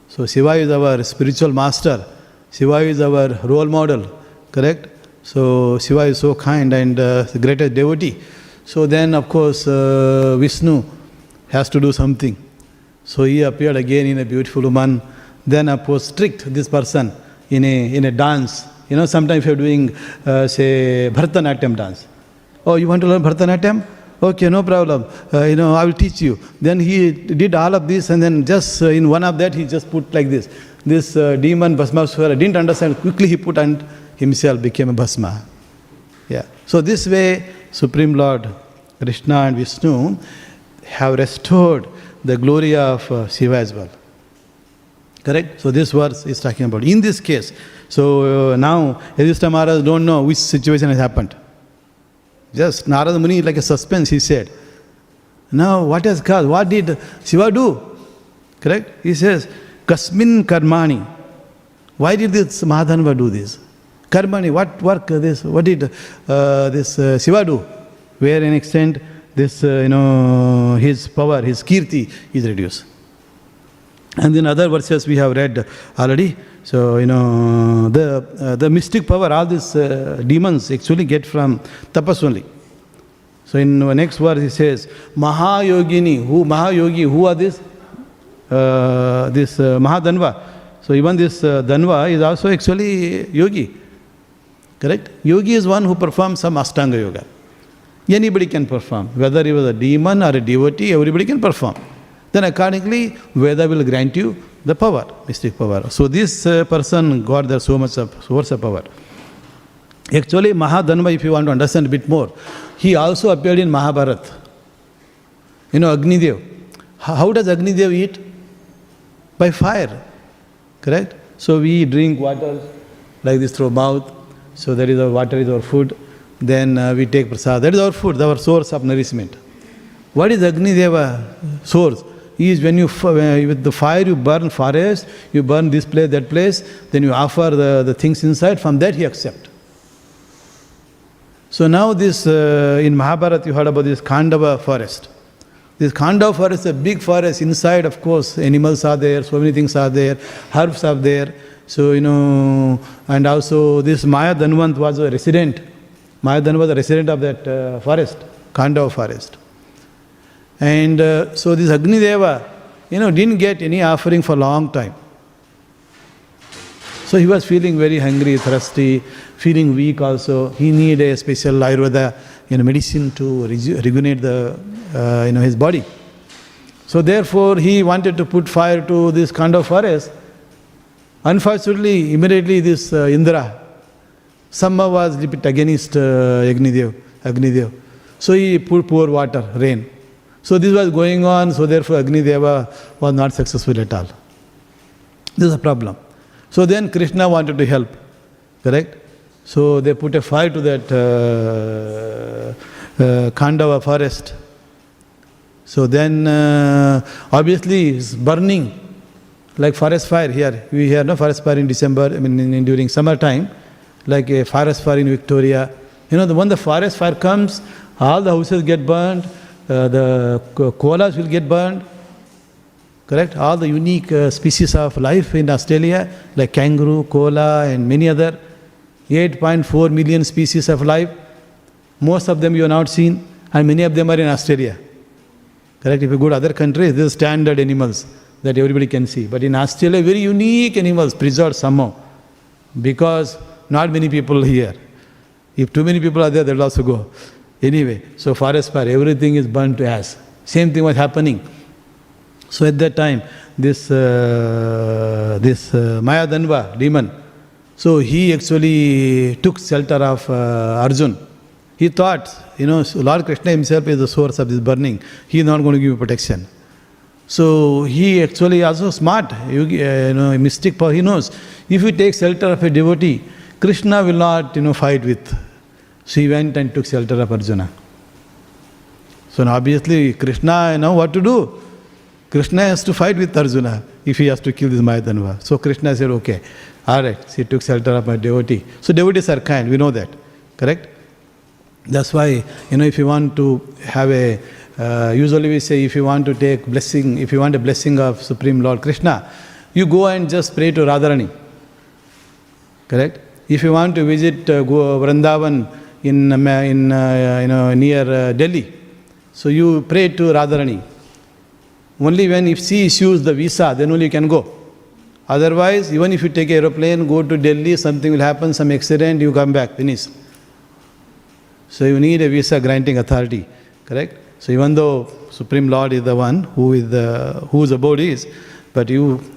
So Shiva is our spiritual master. Shiva is our role model. Correct? So Shiva is so kind and the greatest devotee. So then of course Vishnu has to do something. So he appeared again in a beautiful woman. Then of course tricked this person in a dance. Sometimes you're doing say Bharatanatyam dance. Oh, you want to learn Bharatanatyam? Okay, no problem. I will teach you. Then he did all of this, and then just in one of that he just put like this. This demon Bhasmasura didn't understand. Quickly he put and himself became a Bhasma. Yeah. So this way, Supreme Lord Krishna and Vishnu have restored the glory of Shiva as well. Correct? So this verse is talking about. In this case, so now Yudhishthira Maharaj don't know which situation has happened. Just Narada Muni, like a suspense, he said. Now what has caused? What did Shiva do? Correct? He says, Kasmin Karmani. Why did this Mahadhanva do this? Karmani, what work this? What did this Shiva do? Where in extent this his power, his kirti is reduced. And in other verses we have read already. So the mystic power, all these demons actually get from tapas only. So in the next verse he says, Mahayogini, who are this? This Mahadhanva. So even this Dhanva is also actually yogi. Correct? Yogi is one who performs some Ashtanga Yoga. Anybody can perform. Whether he was a demon or a devotee, everybody can perform. Then accordingly, Veda will grant you the power, mystic power. So this person got there so much of source of power. Actually, Mahadhanva, if you want to understand a bit more, he also appeared in Mahabharata. Agnidev. How does Agnidev eat? By fire. Correct? So we drink water like this through mouth. So that is our water is our food. Then we take prasad. That is our food, our source of nourishment. What is Agnideva source? Is when you, with the fire you burn forest, you burn this place, that place, then you offer the things inside, from that he accepts. So now this, in Mahabharata you heard about this Khandava forest. This Khandava forest is a big forest. Inside, of course, animals are there, so many things are there, herbs are there. So, and also this Maya Dhanvant was a resident. Maya Dhanvant was a resident of that forest, Khandava forest. And so this Agnideva, didn't get any offering for a long time. So he was feeling very hungry, thirsty, feeling weak also. He needed a special Ayurveda, medicine to rejuvenate his body. So therefore he wanted to put fire to this Khandava forest. Unfortunately, immediately this Indra, Samma was a bit against Agnidev. So he put pour water, rain. So this was going on, so therefore Agnideva was not successful at all. This is a problem. So then Krishna wanted to help, correct? So they put a fire to that Khandava forest. So then obviously it's burning like forest fire here. We hear no forest fire in December, during summertime, like a forest fire in Victoria. When the forest fire comes, all the houses get burned. The koalas will get burned, correct? All the unique species of life in Australia, like kangaroo, koala and many other, 8.4 million species of life. Most of them you have not seen, and many of them are in Australia. Correct? If you go to other countries, these are standard animals that everybody can see. But in Australia, very unique animals preserved somehow, because not many people here. If too many people are there, they will also go. Anyway, so forest fire, everything is burnt to ash. Same thing was happening. So at that time, this Maya Dhanva demon, so he actually took shelter of Arjun. He thought, Lord Krishna himself is the source of this burning. He is not going to give you protection. So he actually also smart, a mystic power. He knows if you take shelter of a devotee, Krishna will not, fight with. So he went and took shelter of Arjuna. So now obviously Krishna, what to do? Krishna has to fight with Arjuna if he has to kill this Mayadanva. So Krishna said, okay, all right, he took shelter of my devotee. So devotees are kind, we know that, correct? That's why, if you want to have usually we say if you want to take blessing, if you want a blessing of Supreme Lord Krishna, you go and just pray to Radharani, correct? If you want to visit Vrindavan near Delhi, so you pray to Radharani. Only when if she issues the visa, then only you can go. Otherwise, even if you take aeroplane, go to Delhi, something will happen, some accident, you come back, finish. So you need a visa granting authority, correct? So even though Supreme Lord is the one whose abode is, but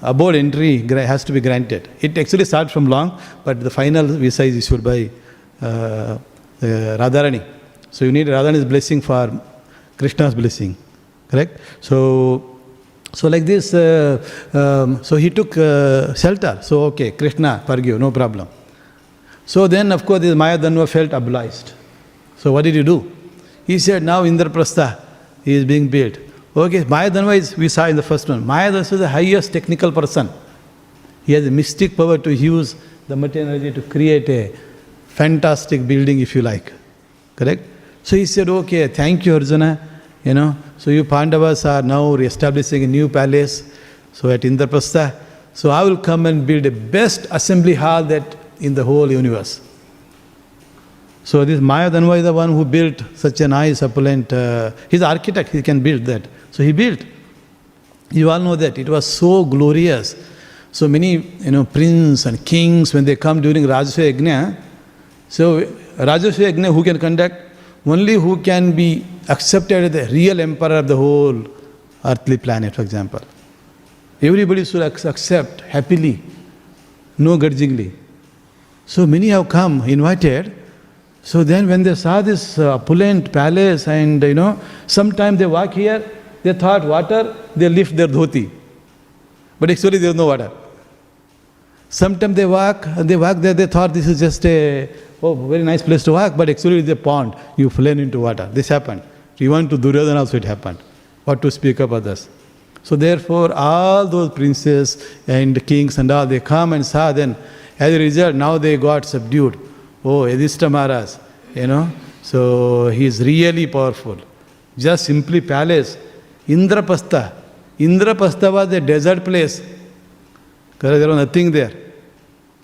abode entry has to be granted. It actually starts from long, but the final visa is issued by Radharani. So you need Radharani's blessing for Krishna's blessing, correct? So like this, so he took shelter. So okay, Krishna, forgive, no problem. So then of course this Mayadanva felt obliged. So what did he do? He said, now Indraprastha is being built. Okay, Mayadanva we saw in the first one. Mayadanva is the highest technical person. He has a mystic power to use the material energy to create a fantastic building, if you like. Correct? So he said, okay, thank you, Arjuna. So you Pandavas are now establishing a new palace. So at Indraprastha. So I will come and build the best assembly hall that in the whole universe. So this Mayadanva is the one who built such a nice, opulent, he's an architect, he can build that. So he built. You all know that. It was so glorious. So many, princes and kings, when they come during Rajasya Yajna, so Rajasya Yajna who can conduct? Only who can be accepted as the real emperor of the whole earthly planet, for example. Everybody should accept happily, no grudgingly. So many have come, invited. So then when they saw this opulent palace and, sometimes they walk here, they thought water, they lift their dhoti. But actually there is no water. Sometimes they walk there, they thought this is just a very nice place to walk, but actually it's a pond. You fell into water. This happened. Even to Duryodhana also it happened. What to speak of others. So therefore all those princes and kings and all, they come and saw, then as a result now they got subdued. Oh, Yudhishthira Maharaj, so he is really powerful. Just simply palace. Indraprastha. Indraprastha was a desert place. There was nothing there.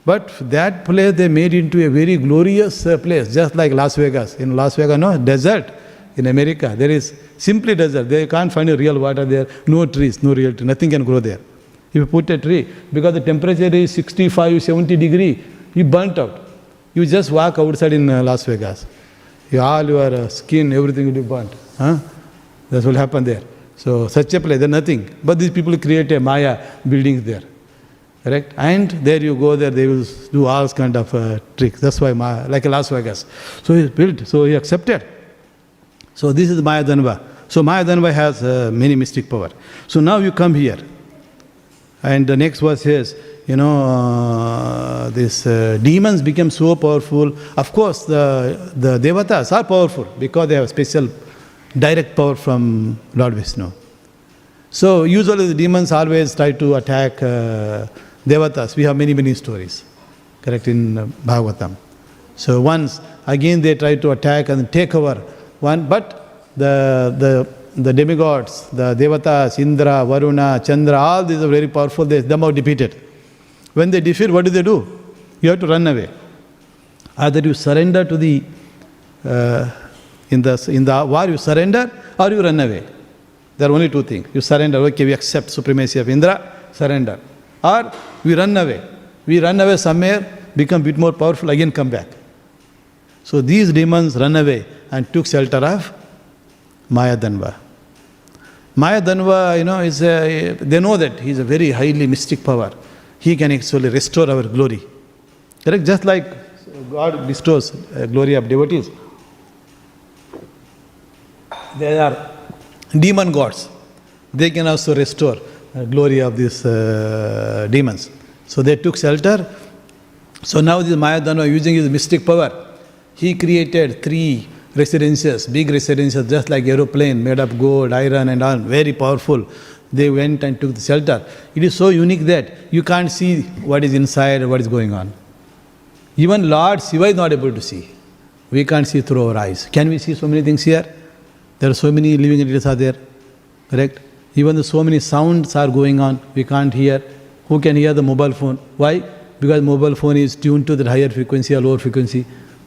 But that place they made into a very glorious place, just like Las Vegas. In Las Vegas, desert. In America, there is simply desert. They can't find a real water there. No trees, no real tree. Nothing can grow there. If you put a tree, because the temperature is 65, 70 degrees, you burnt out. You just walk outside in Las Vegas. All your skin, everything will be burnt. That's what will happen there. So such a place, there's nothing. But these people create a Maya buildings there. Correct? And there you go there, they will do all kind of tricks. That's why like a Las Vegas. So he built, so he accepted. So this is Mayadanva. So Mayadanva has many mystic power. So now you come here. And the next verse is, these demons became so powerful. Of course, the devatas are powerful because they have special direct power from Lord Vishnu. So usually the demons always try to attack devatas. We have many, many stories, correct, in Bhagavatam. So once, again they try to attack and take over one, but the demigods, the devatas, Indra, Varuna, Chandra, all these are very powerful, them are defeated. When they defeat, what do? You have to run away. Either you surrender to the, in the war you surrender or you run away. There are only two things. You surrender, okay, we accept supremacy of Indra, surrender. Or we run away. We run away somewhere, become a bit more powerful, again come back. So these demons run away and took shelter of Mayadanva. Mayadanva, they know that he is a very highly mystic power. He can actually restore our glory. Correct? Just like God bestows glory of devotees. there are demon gods. They can also restore glory of these demons. So they took shelter. So now this Mayadanva, using his mystic power, he created 3 residences, big residences, just like aeroplane, made of gold, iron and all, very powerful. They went and took the shelter. It is so unique that you can't see what is inside or what is going on. Even Lord Shiva is not able to see. We can't see through our eyes. Can we see so many things here? There are so many living entities are there. Correct? Even so many sounds are going on, we can't hear. Who can hear the mobile phone? Why? Because mobile phone is tuned to the higher frequency or lower frequency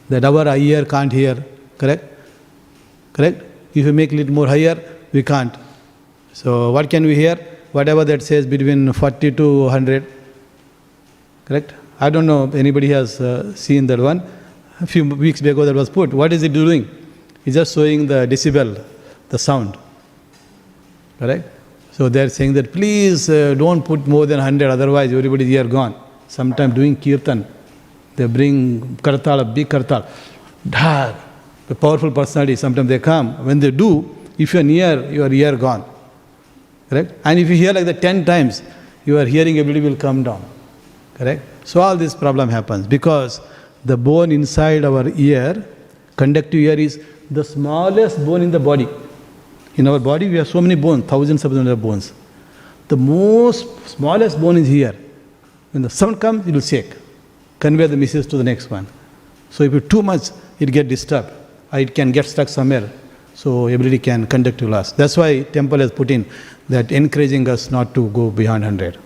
that our ear can't hear. Correct? Correct? If you make it more higher, we can't. So what can we hear? Whatever that says between 40 to 100. Correct? I don't know if anybody has seen that one. A few weeks ago that was put. What is it doing? It's just showing the decibel, the sound. Correct? So they are saying that please don't put more than 100, otherwise everybody's ear gone. Sometimes doing kirtan, they bring kartal, a big kartal. Dhar, the powerful personality, sometimes they come. When they do, if you are near, your ear gone. Correct? And if you hear like that 10 times, your hearing ability will come down. Correct? So all this problem happens because the bone inside our ear, conductive ear, is the smallest bone in the body. In our body, we have so many bones, thousands of bones. The smallest bone is here. When the sound comes, it will shake. Convey the message to the next one. So if it's too much, it gets disturbed. It can get stuck somewhere. So ability can conduct loss. That's why temple has put in that encouraging us not to go beyond 100.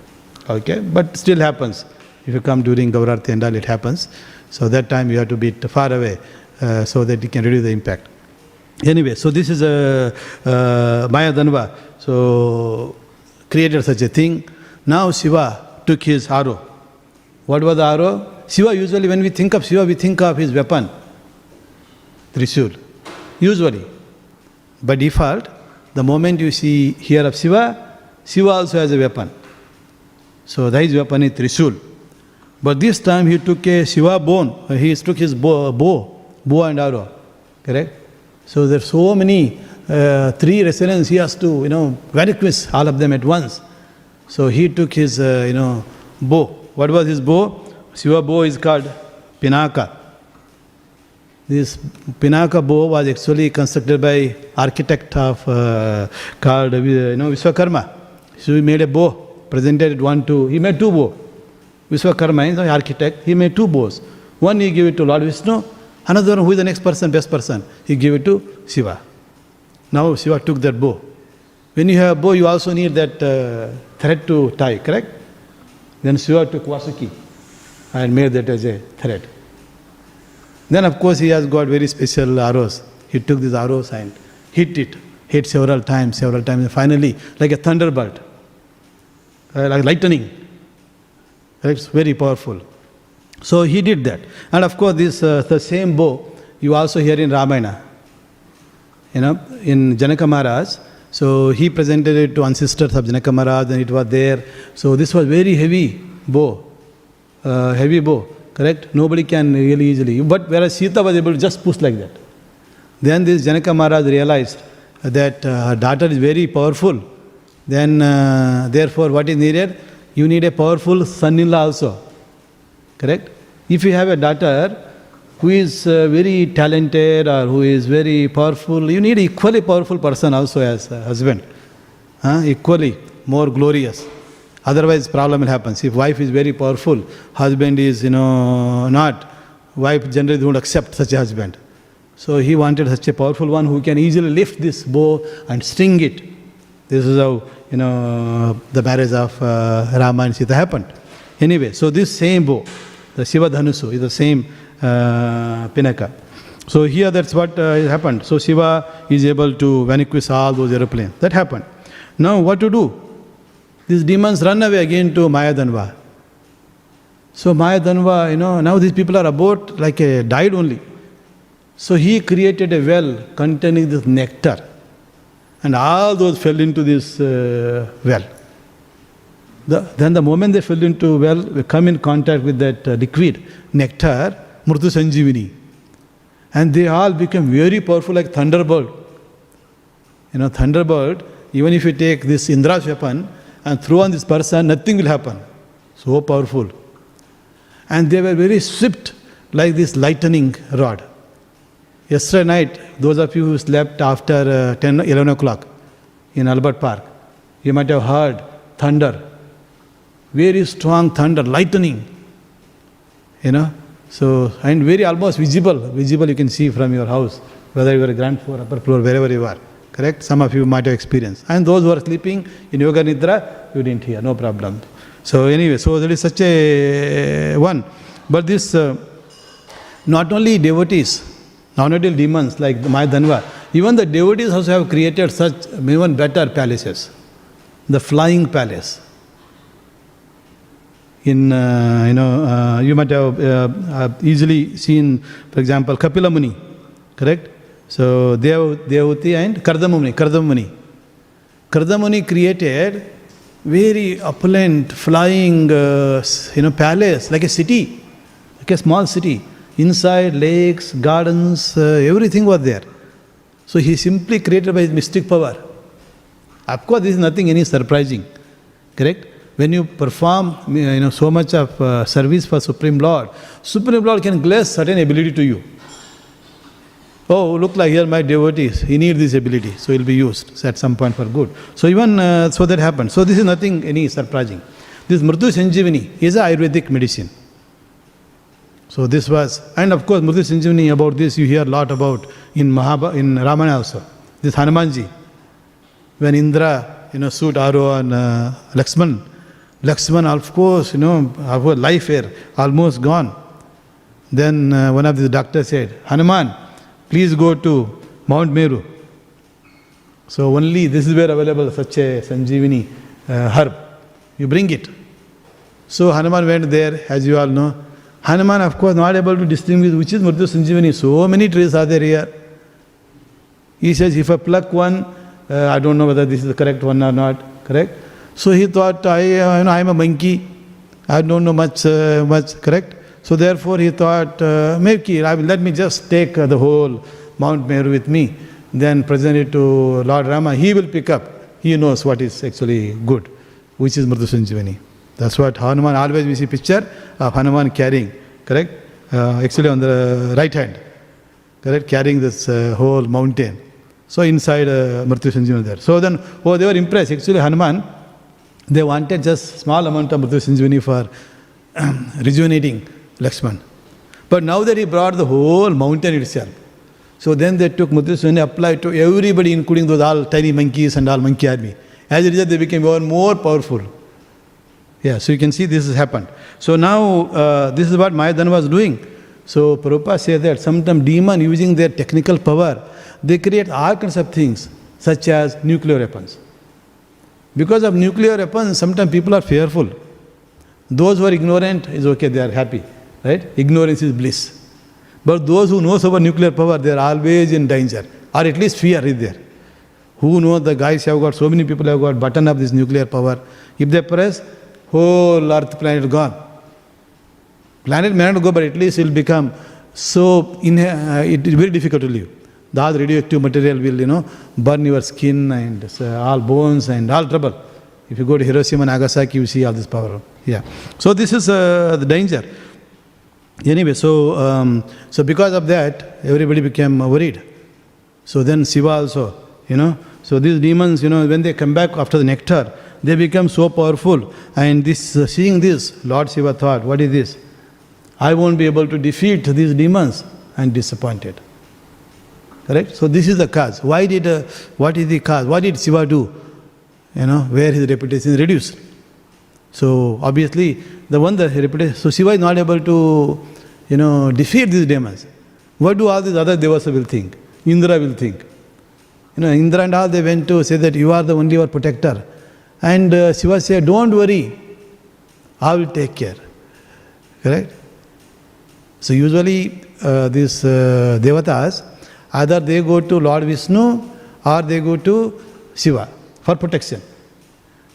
Okay? But still happens. If you come during Gaurarti and all, it happens. So that time you have to be far away so that you can reduce the impact. Anyway, so this is a Mayadanva. So created such a thing. Now Shiva took his arrow. What was the arrow? Shiva, usually when we think of Shiva, we think of his weapon, Trishul. Usually. By default, the moment you hear of Shiva, Shiva also has a weapon. So his weapon is Trishul. But this time he took a Shiva bone. He took his bow and arrow. Correct? So there are so many, 3 resonance, he has to, vanquish all of them at once. So he took his, bow. What was his bow? Shiva bow is called Pinaka. This Pinaka bow was actually constructed by architect of, called, Vishwakarma. So he made a bow, presented it he made 2 bows. Vishwakarma is the architect, he made 2 bows. One he gave it to Lord Vishnu, another one, who is the next person, best person, he gave it to Shiva. Now Shiva took that bow. When you have a bow, you also need that thread to tie, correct? Then Shiva took Vasuki and made that as a thread. Then of course he has got very special arrows. He took these arrows and hit several times, and finally, like a thunderbolt, like lightning. It's very powerful. So he did that. And of course this the same bow you also hear in Ramayana. In Janaka Maharaj. So he presented it to ancestors of Janaka Maharaj and it was there. So this was very heavy bow. Correct? Nobody can really easily. But whereas Sita was able to just push like that. Then this Janaka Maharaj realized that her daughter is very powerful. Then therefore what is needed? You need a powerful son-in-law also. Correct? If you have a daughter who is very talented or who is very powerful, you need equally powerful person also as a husband. Equally more glorious. Otherwise problem will happen. If wife is very powerful, husband is not, wife generally won't accept such a husband. So he wanted such a powerful one who can easily lift this bow and string it. This is how the marriage of Rama and Sita happened. Anyway, so this same bow, the Shiva Dhanusu, is the same Pinaka. So here that's what happened. So Shiva is able to vanquish all those aeroplanes. That happened. Now what to do? These demons run away again to Mayadanva. So Mayadanva, now these people are about like died only. So he created a well containing this nectar. And all those fell into this well. Then the moment they fell into well, they come in contact with that liquid nectar, Murtu Sanjivini. And they all become very powerful like thunderbolt. thunderbolt, even if you take this Indra's weapon and throw on this person, nothing will happen. So powerful. And they were very swift, like this lightning rod. Yesterday night, those of you who slept after 10, 11 o'clock in Albert Park, you might have heard thunder. Very strong thunder, lightning. So, and very almost visible you can see from your house, whether you are a ground floor, upper floor, wherever you are. Correct? Some of you might have experienced. And those who are sleeping in Yoga Nidra, you didn't hear, no problem. So anyway, so there is such a one. But this, not only devotees, not only demons like Maya Dhanva, even the devotees also have created such even better palaces. The flying palace. In, you might have easily seen, for example, Kapila Muni, correct? So, Devahuti and Kardama Muni. Kardama Muni created very opulent, flying, palace, like a city, like a small city. Inside, lakes, gardens, everything was there. So, he simply created by his mystic power. Of course, this is nothing any surprising, correct? When you perform, so much of service for Supreme Lord can bless certain ability to you. Oh, look like here my devotees, he needs this ability, so he will be used at some point for good. So even so that happened. So this is nothing any surprising. This Mritu Sanjivani is a Ayurvedic medicine. So this was, and of course Mritu Sanjivani, about this you hear a lot about in Ramayana also. This Hanumanji, when Indra, suit Aro and Lakshman, of course, our life here almost gone. Then one of the doctors said, Hanuman, please go to Mount Meru. So only this is where available such a Sanjivani herb. You bring it. So Hanuman went there, as you all know. Hanuman, of course, not able to distinguish which is Mritu Sanjivani. So many trees are there here. He says, if I pluck one, I don't know whether this is the correct one or not. Correct? So he thought, I am a monkey. I don't know much, correct? So therefore he thought, maybe let me just take the whole Mount Meru with me, then present it to Lord Rama. He will pick up. He knows what is actually good, which is Mritu Sanjivani. That's what Hanuman, always we see picture of Hanuman carrying, correct? Actually on the right hand, correct? Carrying this whole mountain. So inside Mritu Sanjivani there. So then, they were impressed. Actually Hanuman, they wanted just small amount of Mritu Sanjivani for rejuvenating Lakshman. But now that he brought the whole mountain itself, so then they took Mritu Sanjivani, applied to everybody, including those all tiny monkeys and all monkey army. As a result, they became even more powerful. Yeah, so you can see this has happened. So now, this is what Maya Dhanva was doing. So Prabhupada says that sometimes demons using their technical power, they create all kinds of things, such as nuclear weapons. Because of nuclear weapons, sometimes people are fearful. Those who are ignorant is okay, they are happy, right? Ignorance is bliss. But those who know about nuclear power, they are always in danger, or at least fear is there. Who know the guys have got, so many people have got button up this nuclear power. If they press, whole earth planet gone. Planet may not go, but at least it will become so, it is very difficult to live. The all radioactive material will, burn your skin and all bones and all trouble. If you go to Hiroshima and Nagasaki, you see all this power. Yeah. So this is the danger. Anyway, so because of that, everybody became worried. So then Shiva also, So these demons, when they come back after the nectar, they become so powerful. And this, seeing this, Lord Shiva thought, what is this? I won't be able to defeat these demons, and disappointed. Correct? So this is the cause. What is the cause? What did Shiva do? Where his reputation is reduced. So obviously, the reputation. So Shiva is not able to, defeat these demons. What do all these other devas will think? Indra will think. Indra and all, they went to say that you are the only our protector. And Shiva said, don't worry, I will take care. Correct? So usually these devatas, either they go to Lord Vishnu or they go to Shiva for protection.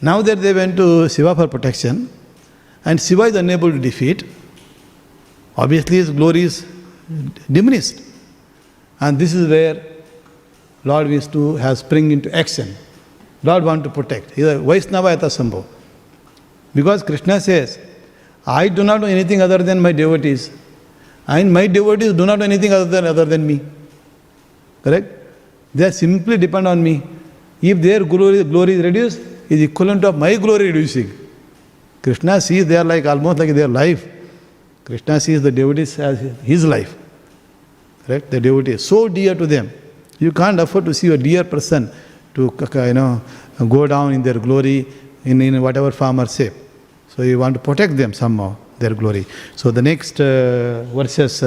Now that they went to Shiva for protection, and Shiva is unable to defeat, obviously his glory is diminished. And this is where Lord Vishnu has spring into action. Lord want to protect. He is a Vaishnava Yata Sambho. Because Krishna says, I do not know anything other than my devotees. And my devotees do not know anything other than me. Correct? They simply depend on me. If their glory is reduced, it is equivalent of my glory reducing. Krishna sees they are like almost like their life. Krishna sees the devotees as his life. Correct? The devotee is so dear to them. You can't afford to see a dear person to go down in their glory in whatever form or shape. So you want to protect them somehow, their glory. So the next verses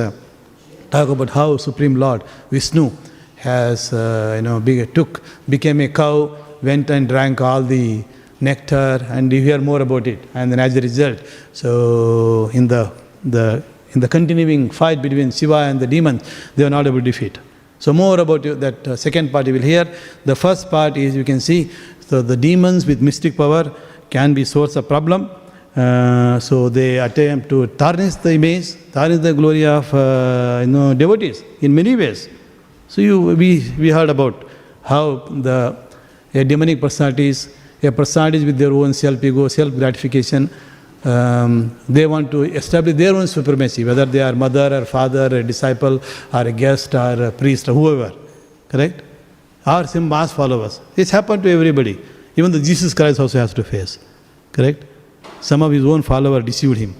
talk about how Supreme Lord Vishnu has became a cow, went and drank all the nectar, and you hear more about it. And then as a result, so in the continuing fight between Shiva and the demons, they were not able to defeat. So more about that second part you will hear. The first part is, you can see, so the demons with mystic power can be source of problem. So they attempt to tarnish the image, tarnish the glory of devotees in many ways. So we heard about how demonic personalities, with their own self-ego, self-gratification, they want to establish their own supremacy, whether they are mother or father, a disciple or a guest or a priest or whoever, correct? Or some mass followers. It's happened to everybody. Even the Jesus Christ also has to face, correct? Some of his own followers deceived him.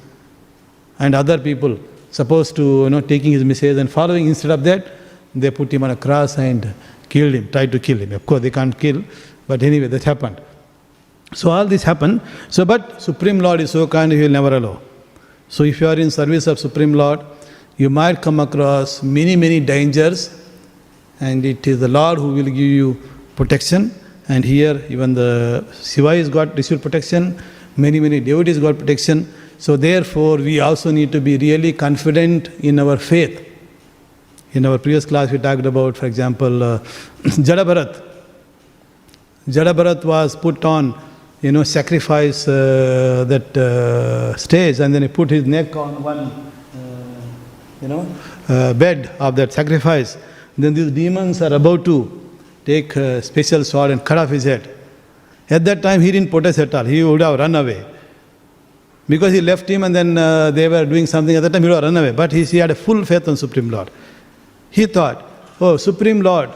And other people, supposed to taking his message and following, instead of that, they put him on a cross and killed him, tried to kill him. Of course, they can't kill, but anyway, that happened. So all this happened. So, but Supreme Lord is so kind, He will never allow. So if you are in service of Supreme Lord, you might come across many, many dangers, and it is the Lord who will give you protection. And here, even the Shiva has received protection, many, many devotees got protection. So therefore, we also need to be really confident in our faith. In our previous class, we talked about, for example, Jada Bharat was put on, sacrifice that stage, and then he put his neck on one, bed of that sacrifice. Then these demons are about to take a special sword and cut off his head. At that time, he didn't protest at all. He would have run away. Because he left him and then they were doing something at that time, he would have run away. But he had a full faith on Supreme Lord. He thought, oh, Supreme Lord,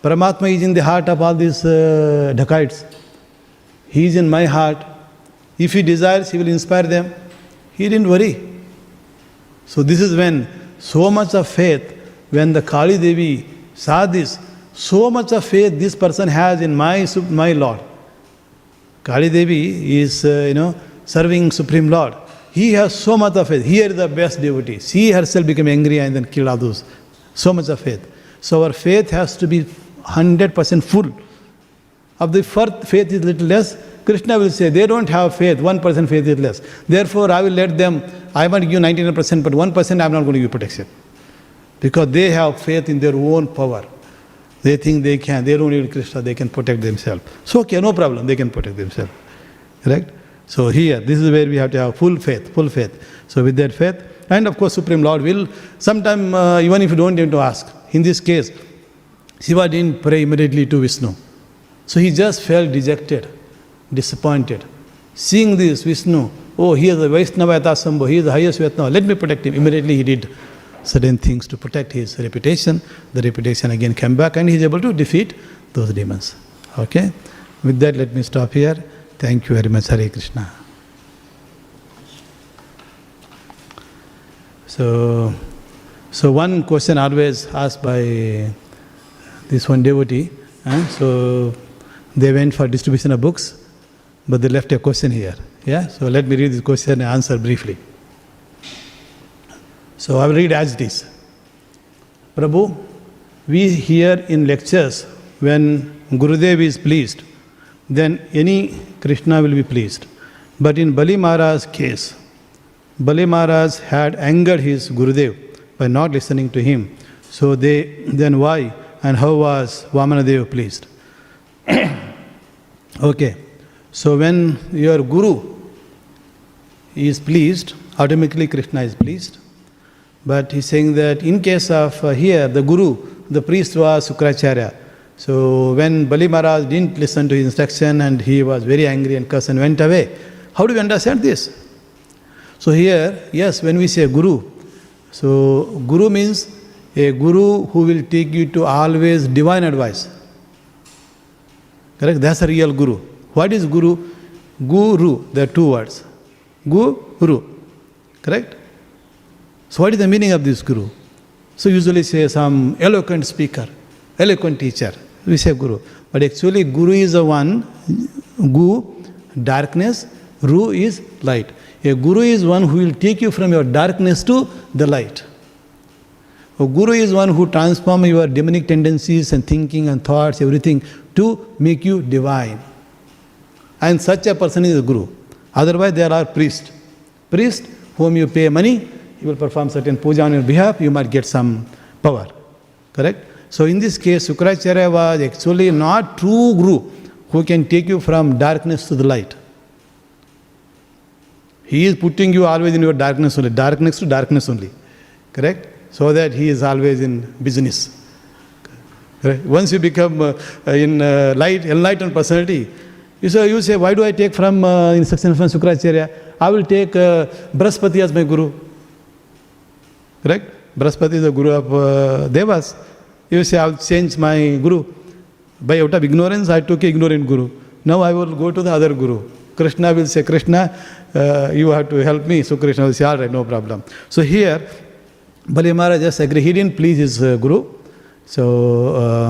Paramatma is in the heart of all these dacoits. He is in my heart. If he desires, he will inspire them. He didn't worry. So this is when so much of faith, when the Kali Devi saw this, so much of faith this person has in my Lord. Kali Devi is, serving Supreme Lord. He has so much of faith. Here is the best devotee. She herself became angry and then killed others. So much of faith. So our faith has to be 100% full. Of the first faith is little less, Krishna will say, they don't have faith, 1% faith is less. Therefore, I will let them, I might give 99%, but 1% I am not going to give protection. Because they have faith in their own power. They think they can, they don't need Krishna, they can protect themselves. So, okay, no problem, they can protect themselves. Correct? So here, this is where we have to have full faith. So with that faith, and of course Supreme Lord will, sometime even if you don't need to ask. In this case, Shiva didn't pray immediately to Vishnu. So he just felt dejected, disappointed. Seeing this, Vishnu, oh, he is the Vaishnava Yatasambho, he is the highest Vaishnava, let me protect him. Immediately he did certain things to protect his reputation. The reputation again came back and he is able to defeat those demons. Okay? With that, let me stop here. Thank you very much. Hare Krishna. So one question always asked by this one devotee. So they went for distribution of books, but they left a question here. Yeah. So let me read this question and answer briefly. So I will read as it is. Prabhu, we hear in lectures when Gurudev is pleased, then any Krishna will be pleased. But in Bali Maharaj's case, Bali Maharaj had angered his Gurudev by not listening to him. So then why and how was Vamanadev pleased? Okay. So when your Guru is pleased, automatically Krishna is pleased. But he's saying that in case of here, the Guru, the priest was Śrīmad So when Bali Maharaj didn't listen to his instruction and he was very angry and cursed and went away, how do we understand this? So here, yes, when we say Guru, so Guru means a Guru who will take you to always divine advice. Correct? That's a real Guru. What is Guru? Guru, there are two words. Guru. Correct? So what is the meaning of this Guru? So usually say some eloquent speaker, eloquent teacher. We say Guru. But actually Guru is the one, Gu, darkness, Ru is light. A Guru is one who will take you from your darkness to the light. A Guru is one who transforms your demonic tendencies and thinking and thoughts, everything, to make you divine. And such a person is a Guru. Otherwise there are priests. Priest whom you pay money, he will perform certain puja on your behalf, you might get some power. Correct? So in this case, Śrīmad was actually not true Guru who can take you from darkness to the light. He is putting you always in your darkness only, darkness to darkness only. Correct? So that he is always in business. Correct? Once you become enlightened personality, you say, why do I take from instruction from Śrīmad? I will take Brahaspati as my Guru. Correct? Brahaspati is the Guru of Devas. You say, I will change my Guru. By out of ignorance, I took an ignorant Guru. Now I will go to the other Guru. Krishna will say, Krishna, you have to help me. So Krishna will say, all right, no problem. So here, Bali Maharaj just agreed. He didn't please his Guru. So,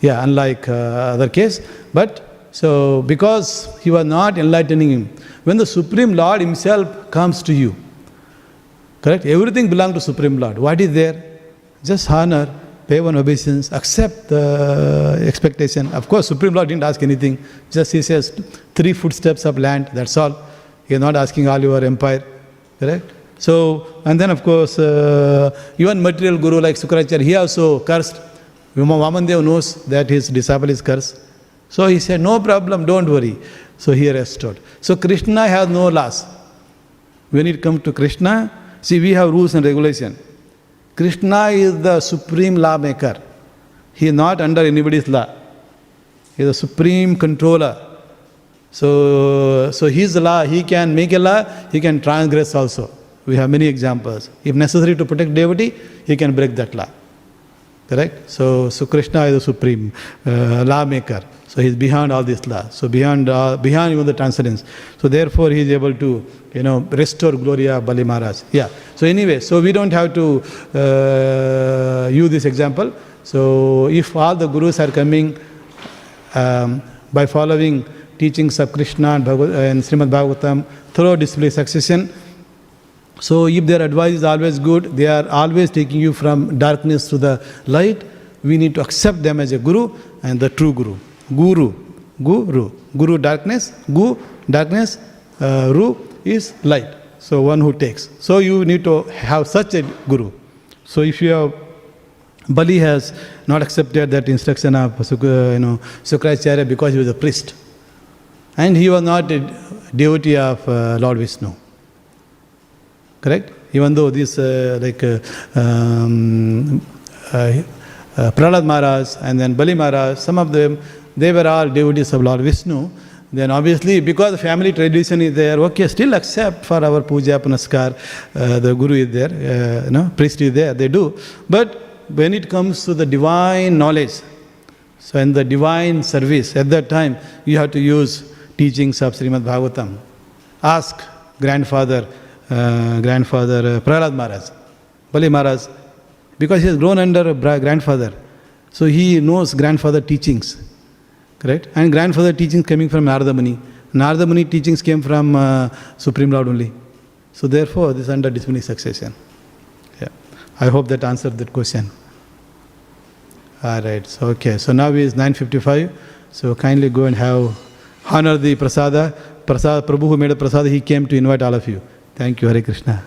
unlike other case. But, so because he was not enlightening him, when the Supreme Lord himself comes to you, correct? Everything belongs to Supreme Lord. What is there? Just honor, pay one obeisance, accept the expectation. Of course, Supreme Lord didn't ask anything. Just he says 3 footsteps of land, that's all. He is not asking all your empire. Correct? So, and then of course, even material Guru like Śrīmad, he also cursed. Vamandev knows that his disciple is cursed. So he said, no problem, don't worry. So he restored. So Krishna has no laws. When it comes to Krishna, see, we have rules and regulation. Krishna is the supreme lawmaker. He is not under anybody's law. He is the supreme controller. So his law, he can make a law, he can transgress also. We have many examples. If necessary to protect devotee, he can break that law. Correct? So Krishna is the supreme lawmaker. So he is beyond all this law. So beyond even the transcendence. So therefore he is able to, restore glory of Bali Maharaj. Yeah. So anyway, so we don't have to use this example. So if all the gurus are coming by following teachings of Krishna and Śrīmad Bhāgavatam through display succession, so if their advice is always good, they are always taking you from darkness to the light, we need to accept them as a Guru and the true Guru. Guru darkness, darkness, Ru is light. So one who takes. So you need to have such a Guru. So if you have, Bali has not accepted that instruction of Śrīmad because he was a priest. And he was not a devotee of Lord Vishnu. Correct? Even though this Prahlad Maharaj and then Bali Maharaj, some of them, they were all devotees of Lord Vishnu. Then obviously, because the family tradition is there, okay, still accept for our puja, punaskar, the Guru is there, priest is there, they do. But when it comes to the divine knowledge, so in the divine service, at that time, you have to use teachings of Śrīmad Bhāgavatam. Ask grandfather Prahlad Maharaj, Bali Maharaj, because he has grown under grandfather. So he knows grandfather teachings. Correct? And grandfather teachings coming from Narada Muni. Narada Muni teachings came from Supreme Lord only. So therefore, this is under disciplinary succession. Yeah. I hope that answered that question. Alright, so okay. So now it is 9:55. So kindly go and honor the prasada. Prabhu who made a prasada, he came to invite all of you. Thank you, Hare Krishna.